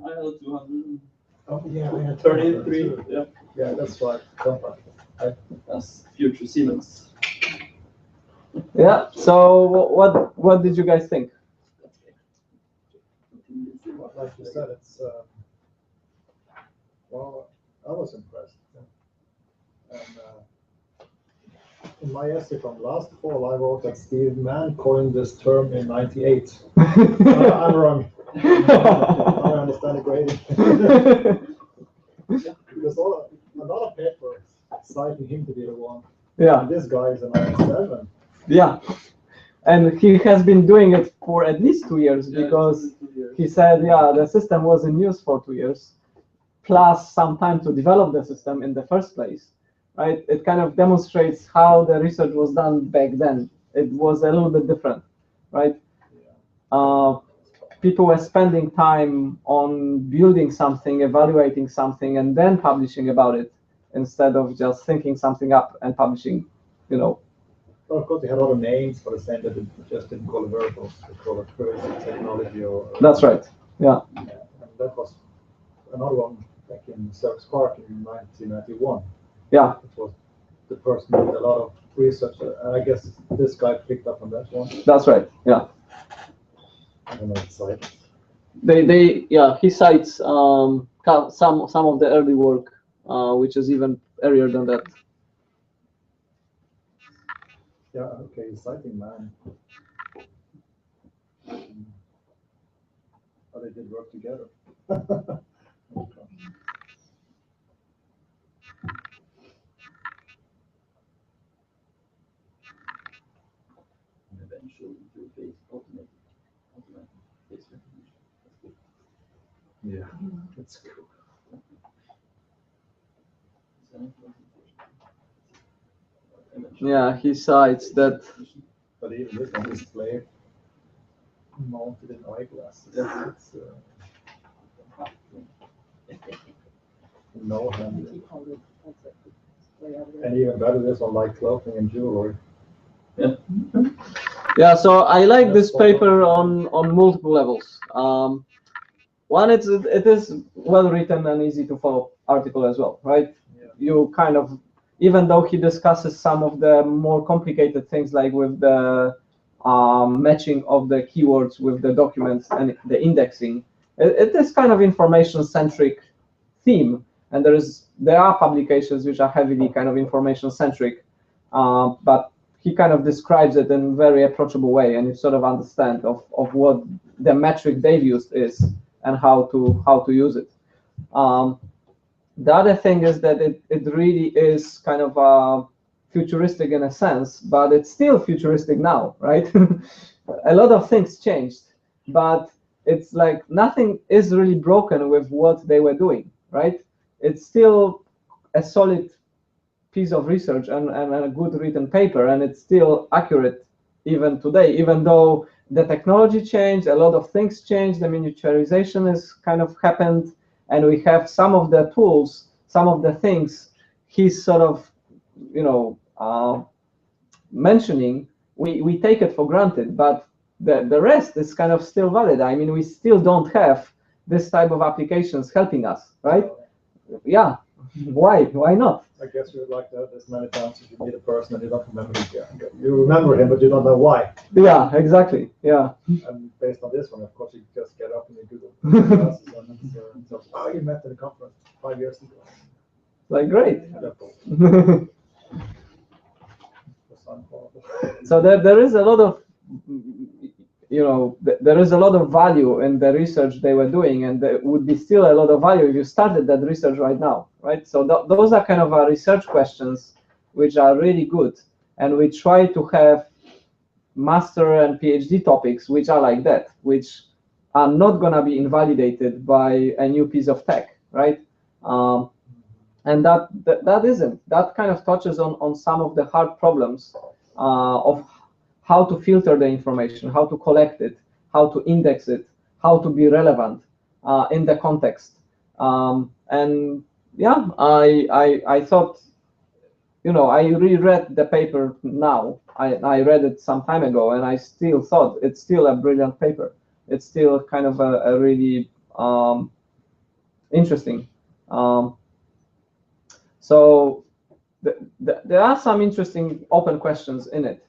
I had 200. Oh yeah, I had 33. Yeah. Yeah, that's right. That's future Siemens. Yeah. So what did you guys think? Like you said, it's well, I was impressed. And in my essay from last fall, I wrote that Steve Mann coined this term in '98. I'm wrong. I understand the grading. Because a lot of papers citing him to be the one. Yeah. And this guy is a 97. Yeah. And he has been doing it for at least 2 years because he said, yeah, the system was in use for 2 years, plus some time to develop the system in the first place. right? It kind of demonstrates how the research was done back then. It was a little bit different, right? People were spending time on building something, evaluating something, and then publishing about it, instead of just thinking something up and publishing, you know. Well, of course, they had other names for the same that it just didn't call it wearables, they call it first technology or. That's right. Yeah. And that was another one back in Cirque Park in 1991. Yeah. It was the person who did a lot of research, and I guess this guy picked up on that one. That's right. Yeah. I don't know the site. Yeah, he cites some of the early work, which is even earlier than that. Yeah, okay, citing man. But they did work together. Yeah, that's cool. Yeah, he cites that. But even this one display mounted in eyeglasses. Yeah. It's no hand. And even better, this one like clothing and jewelry. Yeah. Yeah. So I like this paper on multiple levels. One, it is well written and easy to follow article as well, right? Yeah. You kind of, even though he discusses some of the more complicated things, like with the matching of the keywords with the documents and the indexing, it is kind of information-centric theme, and there are publications which are heavily kind of information-centric, but he kind of describes it in a very approachable way, and you sort of understand of what the metric they've used is and how to use it. The other thing is that it really is kind of futuristic in a sense, but it's still futuristic now, right? A lot of things changed, but it's like nothing is really broken with what they were doing, right? It's still a solid piece of research and a good written paper, and it's still accurate even today, even though the technology changed, a lot of things changed, the miniaturization has kind of happened, and we have some of the tools, some of the things he's sort of, you know, mentioning, we take it for granted, but the rest is kind of still valid. I mean, we still don't have this type of applications helping us, right? Yeah. Why not? I guess you would like to have this many times if you meet a person and you don't remember him. You remember him, but you don't know why. Yeah, exactly. Yeah. And based on this one, of course, you just get up and you Google classes and so, oh, you met at a conference 5 years ago. Like, great. So there is a lot of, you know, there is a lot of value in the research they were doing, and there would be still a lot of value if you started that research right now, right? So those are kind of our research questions which are really good, and we try to have master and PhD topics which are like that, which are not going to be invalidated by a new piece of tech, right? And that isn't. That kind of touches on some of the hard problems of how to filter the information, how to collect it, how to index it, how to be relevant in the context. And yeah, I thought, you know, I reread the paper now. I read it some time ago, and I still thought it's still a brilliant paper. It's still kind of a really interesting. So there are some interesting open questions in it.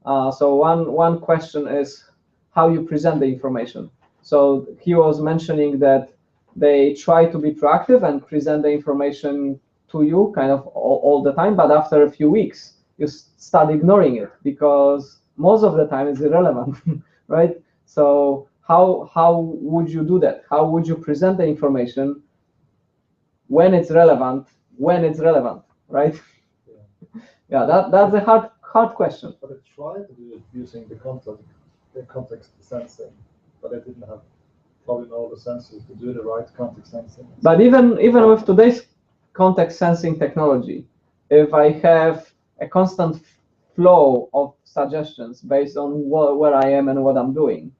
So one question is how you present the information. So he was mentioning that they try to be proactive and present the information to you kind of all the time, but after a few weeks, you start ignoring it because most of the time it's irrelevant, right? So how would you do that? How would you present the information when it's relevant, right? Yeah, that's a hard question. But I tried to do it using the context sensing, but I didn't have probably all the sensors to do the right context sensing. But even with today's context sensing technology, if I have a constant flow of suggestions based on where I am and what I'm doing,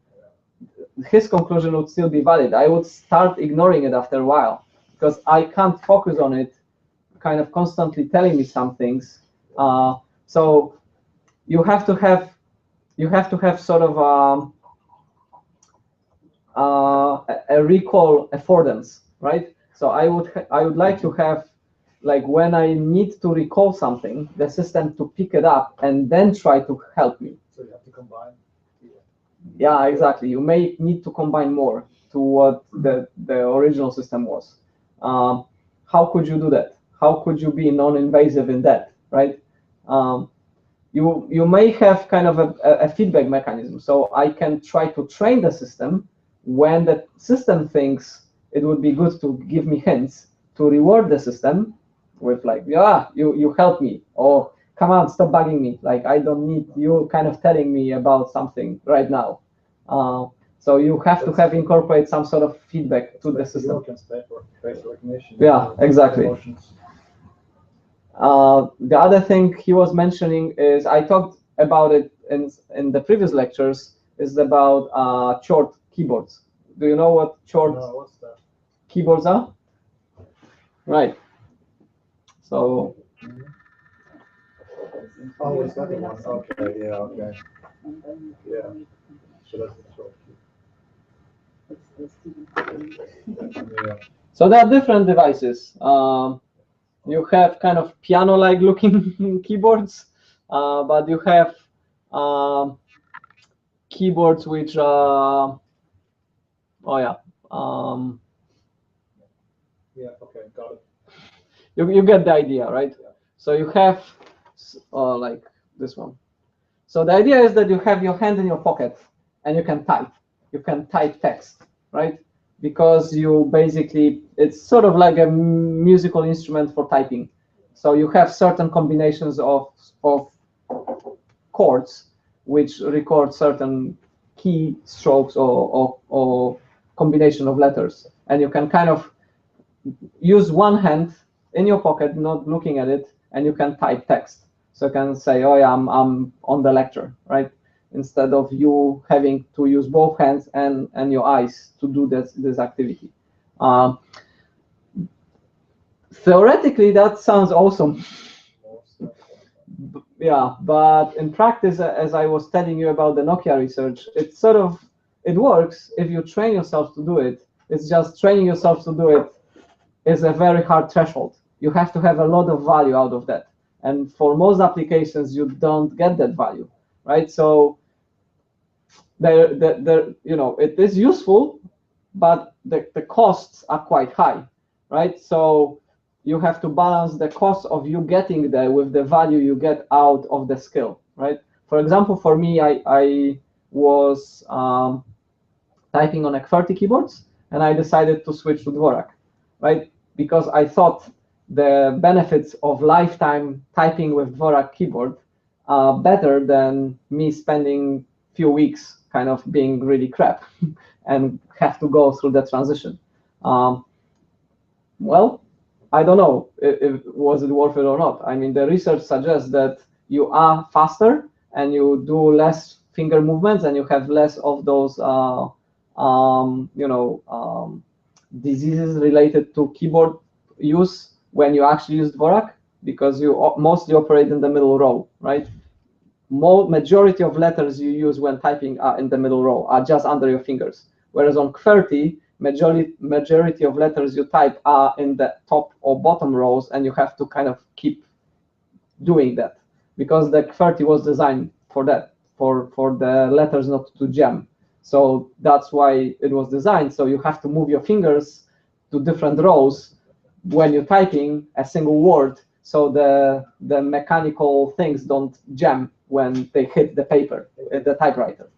his conclusion would still be valid. I would start ignoring it after a while because I can't focus on it kind of constantly telling me some things. So you have to have sort of a recall affordance, right? So I would like to have, like, when I need to recall something, the system to pick it up and then try to help me. So you have to combine. Yeah, exactly. You may need to combine more to what the original system was. How could you do that? How could you be non-invasive in that, right? You may have kind of a feedback mechanism. So I can try to train the system when the system thinks it would be good to give me hints, to reward the system with, like, yeah, you helped me, or come on, stop bugging me. Like, I don't need you kind of telling me about something right now. So you have to have incorporate some sort of feedback to the system. Facial recognition. Yeah, exactly. Emotions. The other thing he was mentioning is, I talked about it in the previous lectures, is about short keyboards. Do you know what short What's that? keyboards are? Right. So. Oh, is that the one? Okay, yeah, okay. Yeah. So that's the short key. Yeah. So there are different devices. You have kind of piano-like looking keyboards, but you have keyboards which are, yeah, okay, got it. you get the idea, right? So you have like this one. So the idea is that you have your hand in your pocket and you can type. You can type text, right? Because you basically, it's sort of like a musical instrument for typing. So you have certain combinations of chords which record certain key strokes or combination of letters. And you can kind of use one hand in your pocket, not looking at it, and you can type text. So you can say, oh yeah, I'm on the lecture, right? Instead of you having to use both hands and your eyes to do this activity. Theoretically, that sounds awesome. Yeah, but in practice, as I was telling you about the Nokia research, it works if you train yourself to do it. It's just training yourself to do it is a very hard threshold. You have to have a lot of value out of that. And for most applications, you don't get that value, right? So it is useful, but the costs are quite high, right? So you have to balance the cost of you getting there with the value you get out of the skill, right? For example, for me, I was typing on QWERTY keyboards, and I decided to switch to Dvorak, right? Because I thought the benefits of lifetime typing with Dvorak keyboard are better than me spending few weeks kind of being really crap and have to go through the transition. Well, I don't know if was it worth it or not. I mean, the research suggests that you are faster and you do less finger movements and you have less of those diseases related to keyboard use when you actually use Dvorak, because you mostly operate in the middle row, right? Majority of letters you use when typing are in the middle row, are just under your fingers. Whereas on QWERTY, majority of letters you type are in the top or bottom rows, and you have to kind of keep doing that, because the QWERTY was designed for that, for the letters not to jam. So that's why it was designed. So you have to move your fingers to different rows when you're typing a single word, so the mechanical things don't jam when they hit the paper, the typewriter.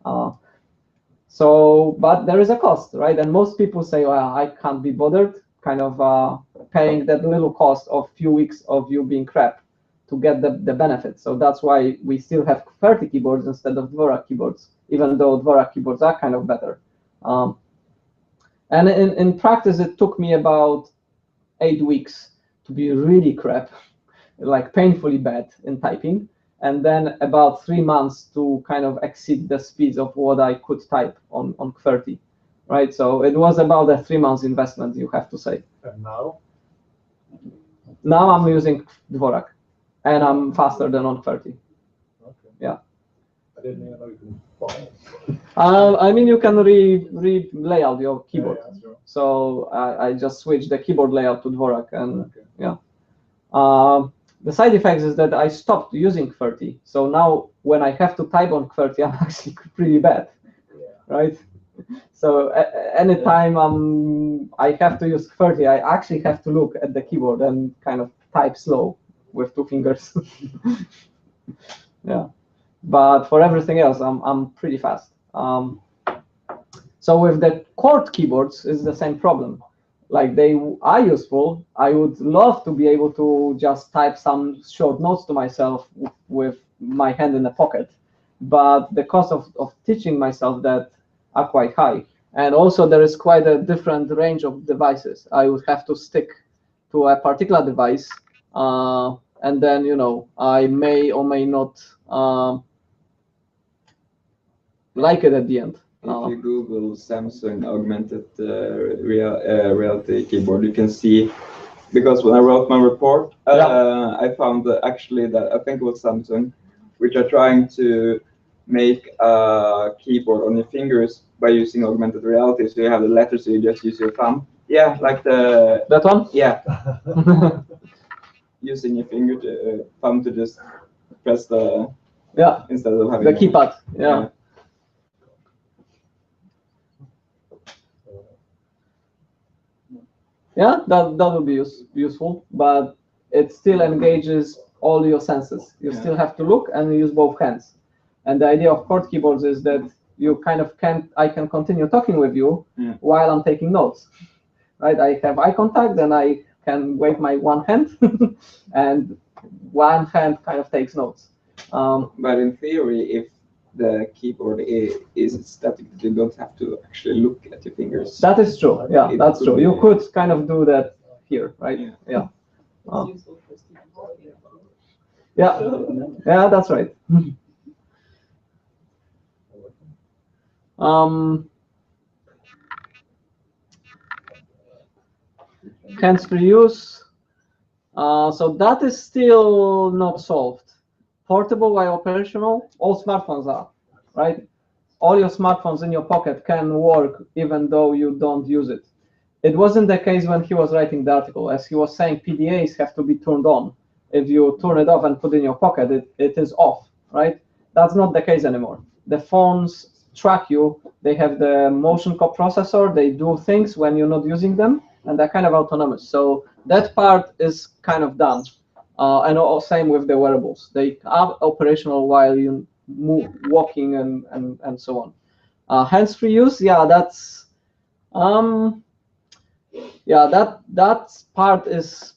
But there is a cost, right? And most people say, well, I can't be bothered kind of paying that little cost of few weeks of you being crap to get the benefit. So that's why we still have QWERTY keyboards instead of Dvorak keyboards, even though Dvorak keyboards are kind of better. And in practice, it took me about 8 weeks to be really crap like painfully bad in typing, and then about 3 months to kind of exceed the speeds of what I could type on QWERTY, right? So it was about a 3 months investment, you have to say. And now? Now I'm using Dvorak, and I'm faster than on QWERTY. Okay. Yeah. I didn't even know you can file. I mean, you can re-lay out your keyboard. Yeah, sure. So I just switched the keyboard layout to Dvorak, and Okay. yeah. The side effects is that I stopped using QWERTY. So now when I have to type on QWERTY, I'm actually pretty bad, right? So anytime I have to use QWERTY, I actually have to look at the keyboard and kind of type slow with 2 fingers. Yeah. But for everything else, I'm pretty fast. So with the QWERTY keyboards, it's the same problem. Like they are useful. I would love to be able to just type some short notes to myself with my hand in the pocket, but the cost of teaching myself that are quite high. And also there is quite a different range of devices. I would have to stick to a particular device, and then I may or may not like it at the end. If you Google Samsung augmented reality keyboard, you can see, because when I wrote my report, I found that actually that I think it was Samsung, which are trying to make a keyboard on your fingers by using augmented reality. So you have the letters, so you just use your thumb. Yeah, like that one. Yeah, using your finger to thumb to just press the instead of having the keypad. Yeah. Yeah, that would be useful, but it still engages all your senses. You still have to look and use both hands. And the idea of QWERTY keyboards is that you kind of I can continue talking with you while I'm taking notes, right? I have eye contact, then I can wave my one hand, and one hand kind of takes notes. But in theory, if the keyboard is static, you don't have to actually look at your fingers. That is true. Yeah, that's true. You could kind of do that here, right? Yeah. Yeah, that's right. Hands-free use. So that is still not solved. Portable while operational, all smartphones are, right? All your smartphones in your pocket can work even though you don't use it. It wasn't the case when he was writing the article. As he was saying, PDAs have to be turned on. If you turn it off and put it in your pocket, it is off, right? That's not the case anymore. The phones track you. They have the motion coprocessor. They do things when you're not using them, and they're kind of autonomous. So that part is kind of done. And same with the wearables. They are operational while you move, walking, and so on. Hands-free use, yeah, that's that part is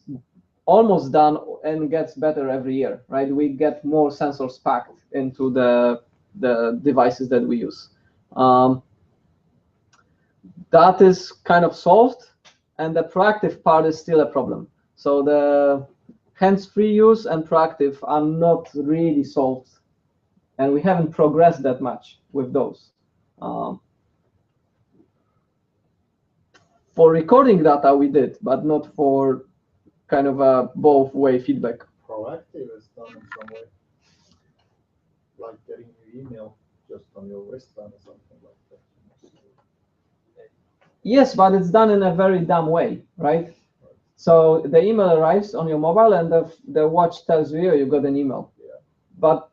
almost done and gets better every year, right? We get more sensors packed into the devices that we use. That is kind of solved, and the proactive part is still a problem. So the hands-free use and proactive are not really solved, and we haven't progressed that much with those. For recording data, we did, but not for kind of a both-way feedback. Proactive is done in some way, like getting your email just on your wristband or something like that. Yes, but it's done in a very dumb way, right? So the email arrives on your mobile, and the watch tells you you got an email. Yeah. But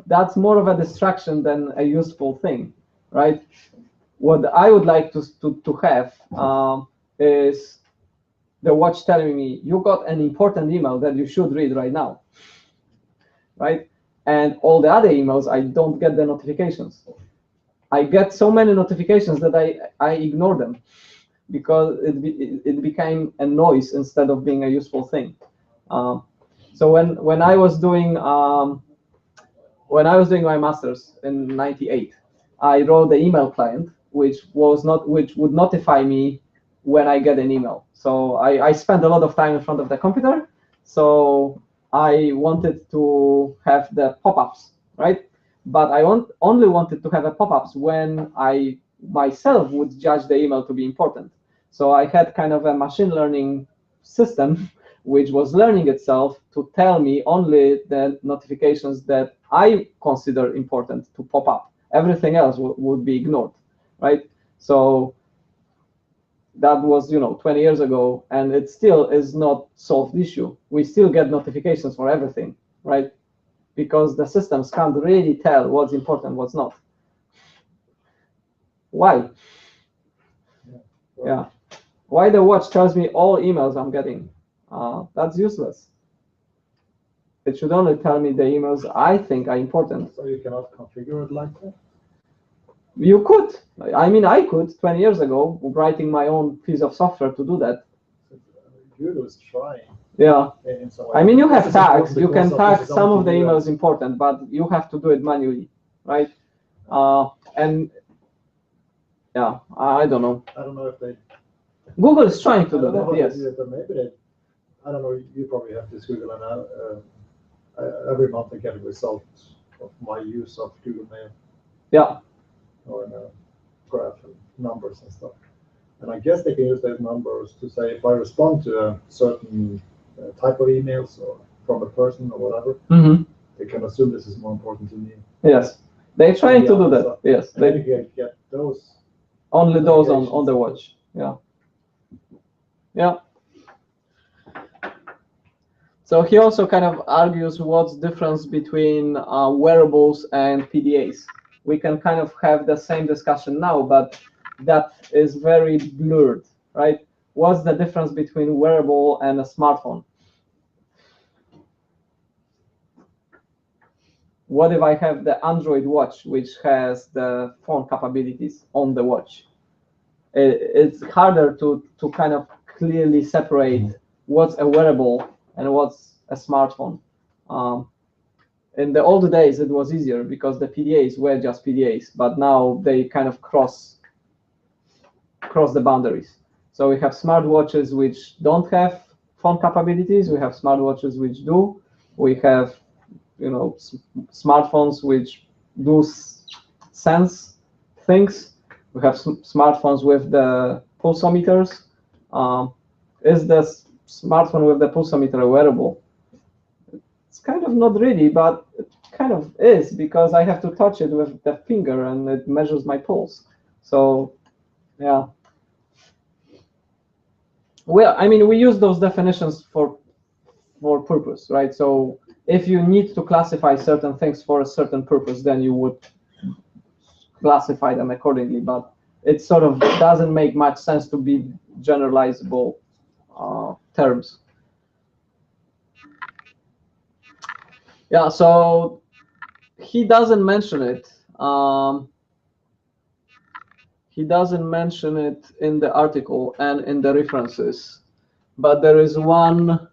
that's more of a distraction than a useful thing, right? What I would like to have is the watch telling me you got an important email that you should read right now, right? And all the other emails, I don't get the notifications. I get so many notifications that I ignore them because it became a noise instead of being a useful thing. So when I was doing my master's in '98, I wrote the email client, which would notify me when I get an email. So I spent a lot of time in front of the computer, So I wanted to have the pop-ups, right? But I only wanted to have a pop-ups when I myself would judge the email to be important. So I had kind of a machine learning system which was learning itself to tell me only the notifications that I consider important to pop up. Everything else would be ignored, right? So that was 20 years ago, and it still is not solved issue. We still get notifications for everything, right? Because the systems can't really tell what's important, what's not. Why? Yeah. Why the watch tells me all emails I'm getting? That's useless. It should only tell me the emails I think are important. So you cannot configure it like that? You could. I mean, I could 20 years ago, writing my own piece of software to do that. Google is trying. Yeah. In some way. I mean, you have tags. You can tag this is some of the something emails important, but you have to do it manually, right? And yeah, I don't know. I don't know if they. Google is trying to I do don't know that. how Yes. they do it, but maybe they. I don't know. You probably have this Google, and every month I get a result of my use of Google Mail. Yeah. Or graph and numbers and stuff. And I guess they can use those numbers to say if I respond to a certain type of emails or from a person or whatever, they can assume this is more important to me. Yes, they're trying to do that. Stuff. Yes, and they can get those. Only those on the watch. Yeah. Yeah. So he also kind of argues what's the difference between wearables and PDAs. We can kind of have the same discussion now, but that is very blurred, right? What's the difference between wearable and a smartphone? What if I have the Android watch, which has the phone capabilities on the watch? It's harder to kind of clearly separate what's a wearable and what's a smartphone. In the old days, it was easier because the PDAs were just PDAs, but now they kind of cross the boundaries. So we have smartwatches which don't have phone capabilities. We have smartwatches which do. We have, smartphones which do sense things. We have smartphones with the pulsometers. Is the smartphone with the pulsometer a wearable? It's kind of not really, but it kind of is because I have to touch it with the finger and it measures my pulse. So, yeah. Well, I mean, we use those definitions for purpose, right? So if you need to classify certain things for a certain purpose, then you would classify them accordingly. But it sort of doesn't make much sense to be generalizable terms. Yeah, so he doesn't mention it. He doesn't mention it in the article and in the references, but there is one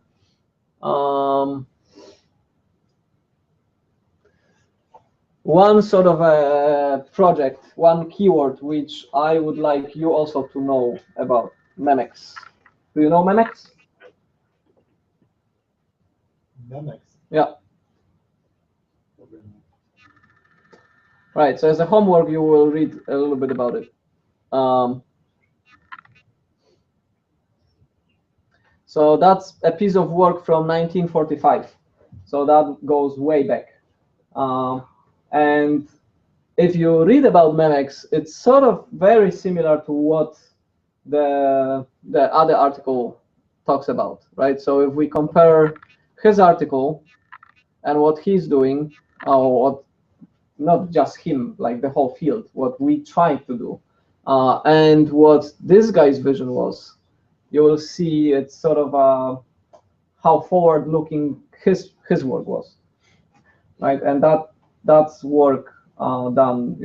sort of a project, one keyword which I would like you also to know about, Memex. Do you know Memex? Memex? Yeah. Right, so as a homework, you will read a little bit about it. So that's a piece of work from 1945. So that goes way back. And if you read about Memex, it's sort of very similar to what the other article talks about, right? So if we compare his article and what he's doing, or what, not just him, like the whole field, what we tried to do, and what this guy's vision was, you will see it's sort of how forward-looking his work was, right? And that's work done,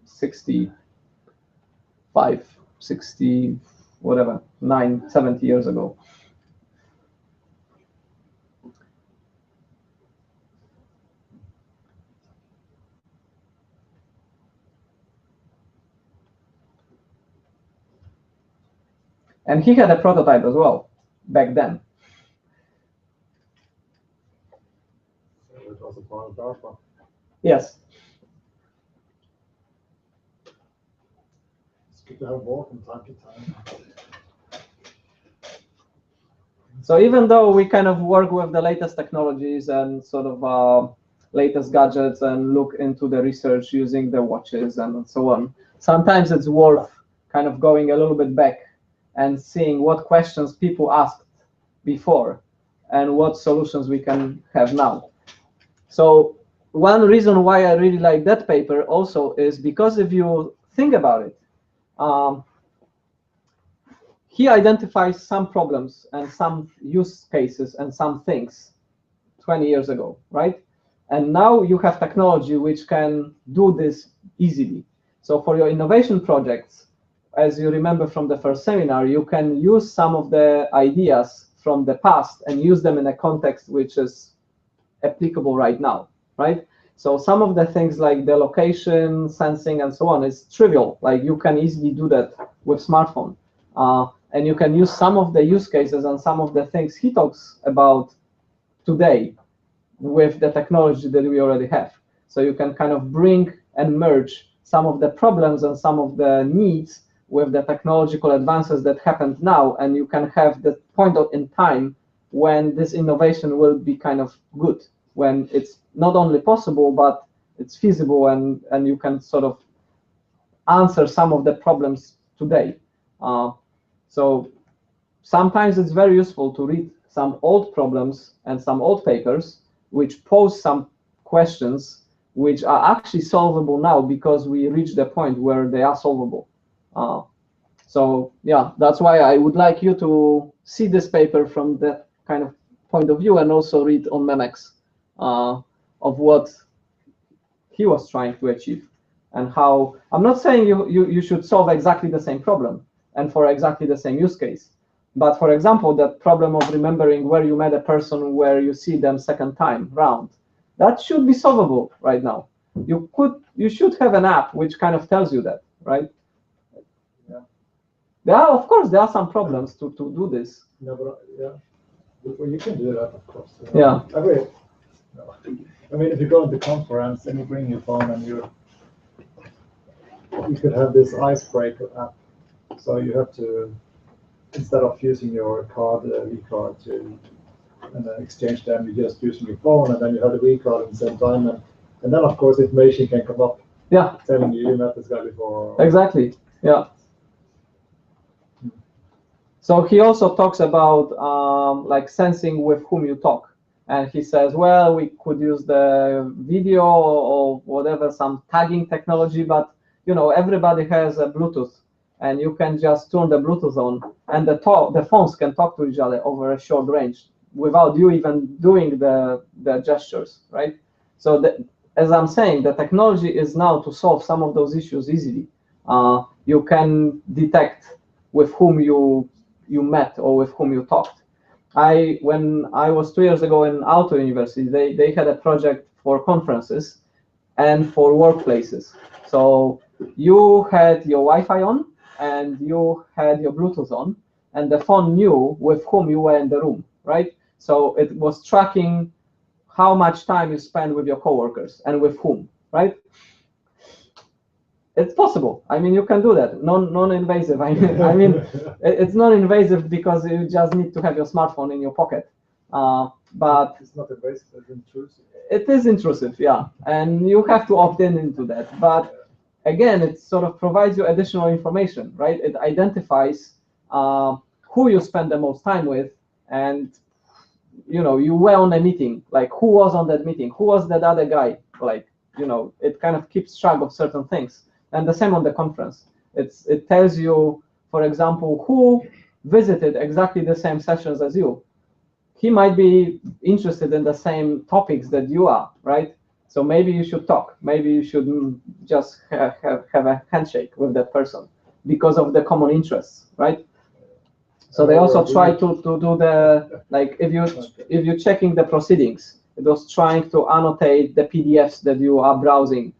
65, 60, whatever, 70 years ago. And he had a prototype as well. back then. It was a part of DARPA. Yes. It's good to have both from time to time. So even though we kind of work with the latest technologies and sort of latest gadgets and look into the research using the watches and so on, sometimes it's worth kind of going a little bit back and seeing what questions people asked before and what solutions we can have now. So one reason why I really like that paper also is because if you think about it, he identifies some problems and some use cases and some things 20 years ago, right? And now you have technology which can do this easily. So for your innovation projects, as you remember from the first seminar, you can use some of the ideas from the past and use them in a context which is applicable right now, right? So some of the things like the location, sensing, and so on is trivial. Like you can easily do that with smartphone. And you can use some of the use cases and some of the things he talks about today with the technology that we already have. So you can kind of bring and merge some of the problems and some of the needs with the technological advances that happened now, and you can have the point in time when this innovation will be kind of good, when it's not only possible, but it's feasible, and you can sort of answer some of the problems today. So sometimes it's very useful to read some old problems and some old papers which pose some questions which are actually solvable now because we reach the point where they are solvable. So yeah, that's why I would like you to see this paper from that kind of point of view and also read on Memex of what he was trying to achieve and how. I'm not saying you should solve exactly the same problem and for exactly the same use case. But for example, that problem of remembering where you met a person, where you see them second time round, that should be solvable right now. You should have an app which kind of tells you that, right? Yeah. Of course, there are some problems to do this. No, but yeah, well, you can do that, of course. Yeah. I mean, if you go to the conference and you bring your phone and you could have this icebreaker app. So you have to, instead of using your card, V-card to and then exchange them, you just using your phone, and then you have the V-card at the same time, and then of course information can come up. Yeah. Telling you met this guy before. Exactly. Yeah. So he also talks about like sensing with whom you talk, and he says, well, we could use the video or whatever, some tagging technology, but you know, everybody has a Bluetooth, and you can just turn the Bluetooth on, and the phones can talk to each other over a short range without you even doing the gestures, right? So as I'm saying, the technology is now to solve some of those issues easily. You can detect with whom you met or with whom you talked. When I was 2 years ago in Aalto University, they had a project for conferences and for workplaces. So you had your Wi-Fi on and you had your Bluetooth on, and the phone knew with whom you were in the room, right? So it was tracking how much time you spend with your coworkers and with whom, right? It's possible. I mean, you can do that. Non-invasive. I mean, it's non-invasive because you just need to have your smartphone in your pocket. But it's not invasive. It's intrusive. It is intrusive, yeah, and you have to opt into that. But again, it sort of provides you additional information, right? It identifies who you spend the most time with, and you know, you were on a meeting. Like, who was on that meeting? Who was that other guy? Like, you know, it kind of keeps track of certain things. And the same on the conference. It tells you, for example, who visited exactly the same sessions as you. He might be interested in the same topics that you are, right? So maybe you should talk. Maybe you should just have a handshake with that person because of the common interests, right? So they also try to do the, like, if you're checking the proceedings, it was trying to annotate the PDFs that you are browsing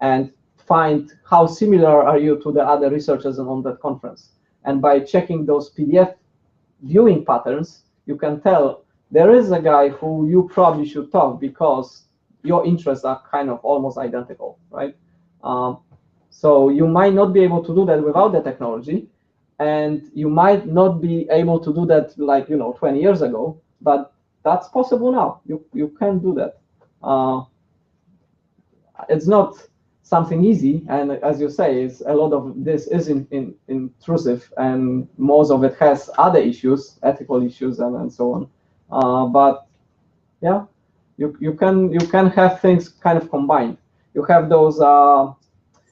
and find how similar are you to the other researchers on that conference. And by checking those PDF viewing patterns, you can tell there is a guy who you probably should talk because your interests are kind of almost identical, right? So you might not be able to do that without the technology, and you might not be able to do that like 20 years ago, but that's possible now. You can do that. It's not something easy, and as you say, it's a lot of this is intrusive, and most of it has other issues, ethical issues, and so on. But yeah, you can have things kind of combined. You have those.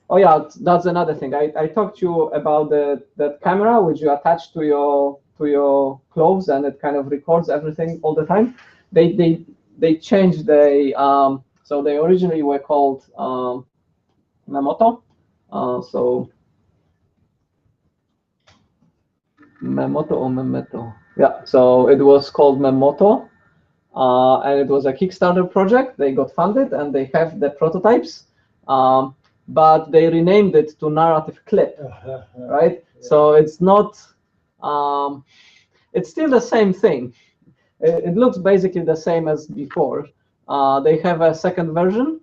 Oh yeah, that's another thing. I talked to you about that camera which you attach to your clothes, and it kind of records everything all the time. They changed so they originally were called Memoto. So Memoto or Memeto? Yeah. So it was called Memoto, and it was a Kickstarter project. They got funded and they have the prototypes. But they renamed it to Narrative Clip, right? Yeah. So it's not, it's still the same thing. It looks basically the same as before. They have a second version.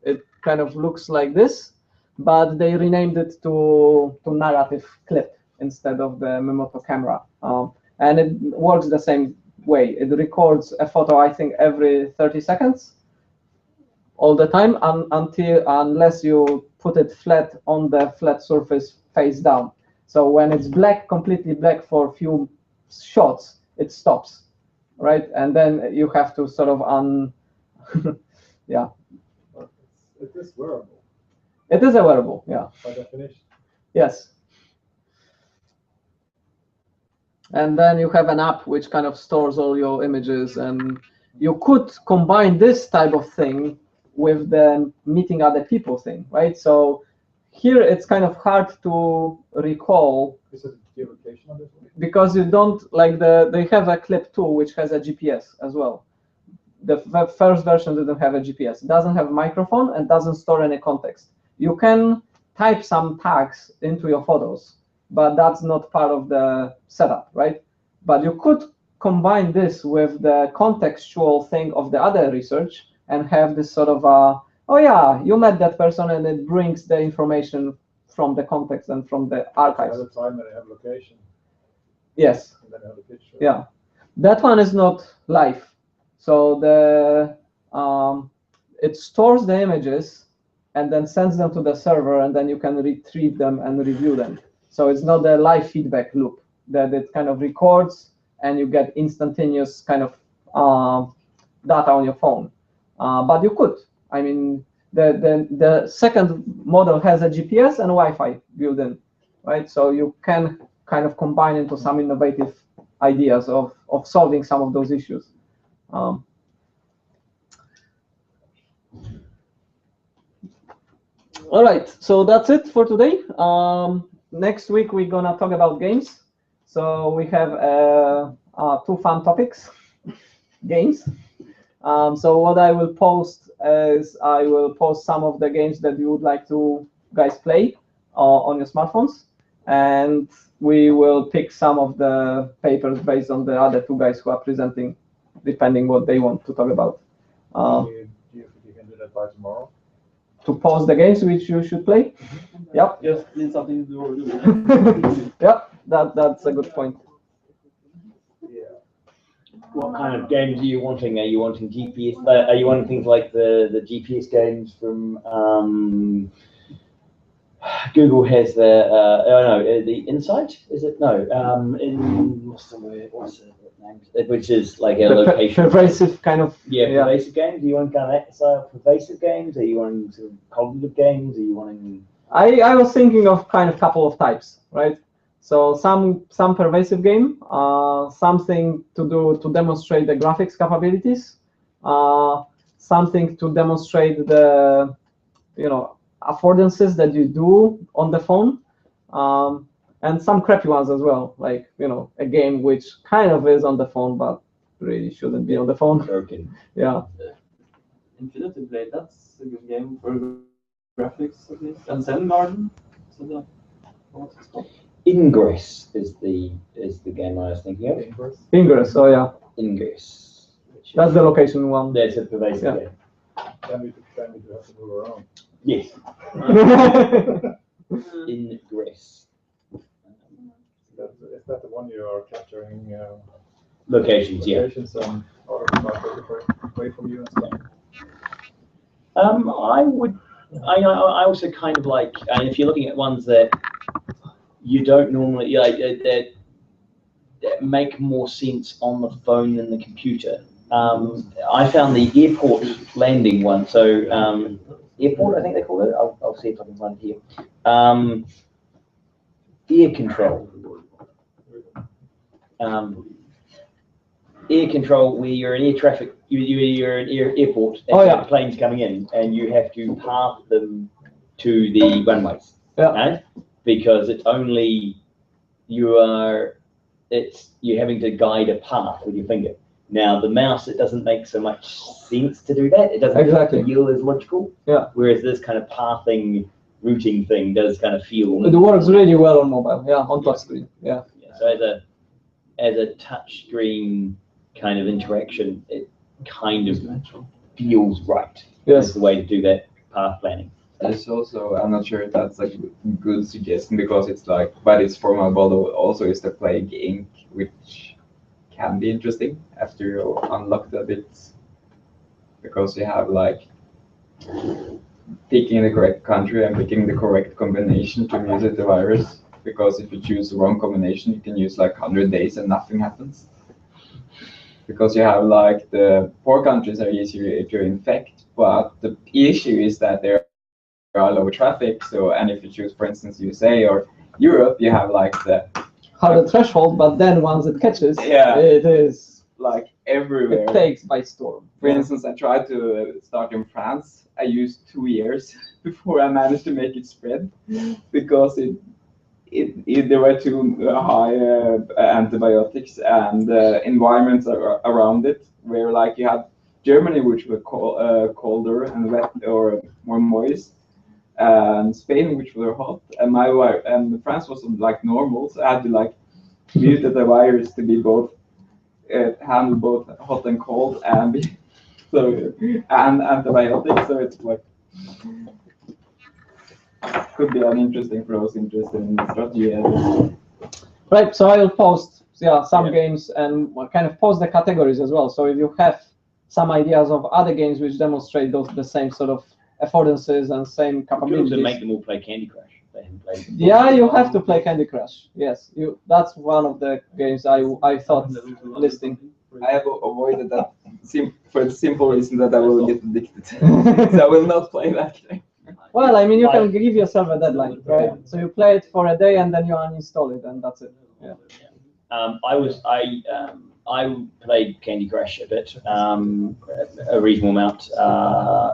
It kind of looks like this, but they renamed it to Narrative Clip instead of the Memoto camera. And it works the same way. It records a photo, I think, every 30 seconds. All the time, unless you put it flat on the flat surface face down. So when it's black, completely black for a few shots, it stops, right? And then you have to sort of yeah. It is wearable. It is a wearable, yeah. By definition. Yes. And then you have an app which kind of stores all your images, and you could combine this type of thing with the meeting other people thing, right? So here it's kind of hard to recall. Is it geolocation on this one? Because you don't like they have a clip tool which has a GPS as well. The first version didn't have a GPS. It doesn't have a microphone and doesn't store any context. You can type some tags into your photos, but that's not part of the setup, right? But you could combine this with the contextual thing of the other research and have this sort of oh yeah, you met that person, and it brings the information from the context and from the archives. At the time when they have location. Yes. And then they have the picture. Yeah, that one is not live. So it stores the images and then sends them to the server, and then you can retrieve them and review them. So it's not a live feedback loop that it kind of records and you get instantaneous kind of data on your phone. But you could. I mean, the second model has a GPS and Wi-Fi built in, right? So you can kind of combine into some innovative ideas of solving some of those issues. All right, so that's it for today. Next week we're gonna talk about games. So we have two fun topics, games. So what I will post is I will post some of the games that you would like to guys play on your smartphones, and we will pick some of the papers based on the other two guys who are presenting, depending what they want to talk about. Do you think you can do that by tomorrow? To post the games which you should play? Yep. Just need something to do. Yep, that's a good point. What kind of games are you wanting? Are you wanting GPS? Are you wanting things like the GPS games from Google has the the Insight? Is it no? What's the name? Which is like a location. Pervasive kind of. Yeah, pervasive games. Do you want kind of style pervasive games? Are you wanting sort of cognitive games? Are you wanting? I was thinking of kind of couple of types, right? So some pervasive game, something to demonstrate the graphics capabilities, something to demonstrate the affordances that you do on the phone, and some crappy ones as well, like a game which kind of is on the phone but really shouldn't be on the phone. Broken. Yeah. Infinity Blade, that's a good game for graphics at least. And Zen Garden. So what's it called? Ingress is the game I was thinking of. Ingress, oh yeah. Ingress. That's the location one. That's a pervasive game. Then we have to move around. Yes. Ingress. Is that the one you are capturing Locations, yeah. locations and away from you and stuff? I also kind of like, and if you're looking at ones that you don't normally, like, that make more sense on the phone than the computer. I found the airport landing one. So airport, I think they call it. I'll see if I can find it here. Air control. Air control, where you're in air traffic, you're in airport, and planes coming in, and you have to path them to the runways. Yeah. Right? Because it's only you're having to guide a path with your finger. Now the mouse, it doesn't make so much sense to do that. It doesn't feel as logical. Yeah. Whereas this kind of pathing, routing thing does kind of feel. It works really well on mobile. Yeah, on touch screen. Yeah. So as a touch screen kind of interaction, it kind of feels right. Yes. Is the way to do that path planning. There's also, I'm not sure if that's a good suggestion, because it's like, but it's for mobile also is to play a game, which can be interesting after you unlock the bits, because you have like picking the correct country and picking the correct combination to mutate the virus. Because if you choose the wrong combination, you can use like 100 days and nothing happens. Because you have like the poor countries are easier to infect, but the issue is that there are low traffic. So, and if you choose, for instance, USA or Europe, you have like the threshold, but then once it catches, yeah, it is like everywhere. It takes by storm. For instance, I tried to start in France. I used 2 years before I managed to make it spread, because there were too high antibiotics and environments around it, where like you had Germany, which were colder and wet or more moist, and Spain, which were hot, and France was like normal, so I had to like mutate the virus to be both handle both hot and cold and antibiotics. So it's like could be an interesting for those interested in strategy. Right, so I will post some games and kind of post the categories as well. So if you have some ideas of other games which demonstrate the same sort of affordances and same capabilities. You could also make them all play Candy Crush. They haven't played before. Yeah, you have to play Candy Crush. Yes, that's one of the games I thought listing. I have avoided that for the simple reason that I will get addicted. So I will not play that game. Well, I mean, you can give yourself a deadline, right? So you play it for a day and then you uninstall it, and that's it. Yeah. I played Candy Crush a bit, a reasonable amount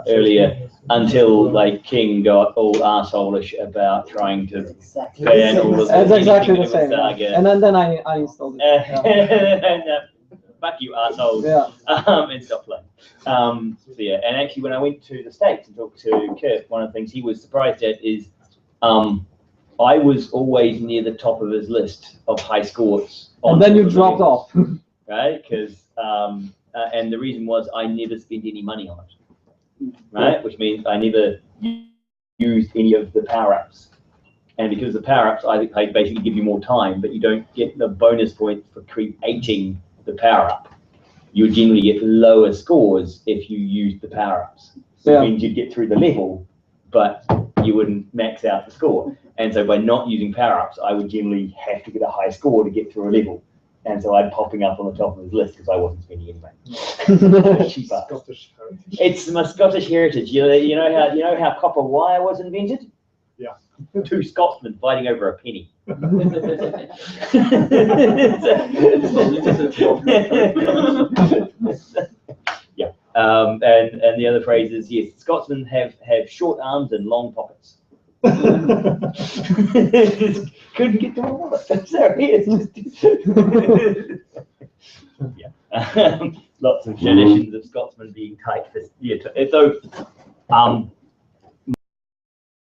earlier, until like King got all arsehole-ish about trying to ban all of the. It's exactly the same. And then I installed it. Fuck you, assholes. Yeah. And stop playing. So yeah, and actually when I went to the States and talked to Kurt, one of the things he was surprised at is I was always near the top of his list of high scores. And then you dropped off. Right? Because and the reason was I never spent any money on it. Right? Which means I never used any of the power-ups. And because the power-ups, I basically give you more time, but you don't get the bonus points for creating the power-up. You would generally get lower scores if you used the power-ups. So it means you'd get through the level, but you wouldn't max out the score. And so by not using power-ups, I would generally have to get a high score to get through a level. And so I'm popping up on the top of his list because I wasn't spending any money. Scottish heritage. It's my Scottish heritage. You know how copper wire was invented? Yeah. 2 Scotsmen fighting over a penny. Yeah. And the other phrase is, yes, Scotsmen have short arms and long pockets. Couldn't get to a wallet. Sorry, yeah. Lots of traditions of Scotsmen being tight-fisted. Yeah, so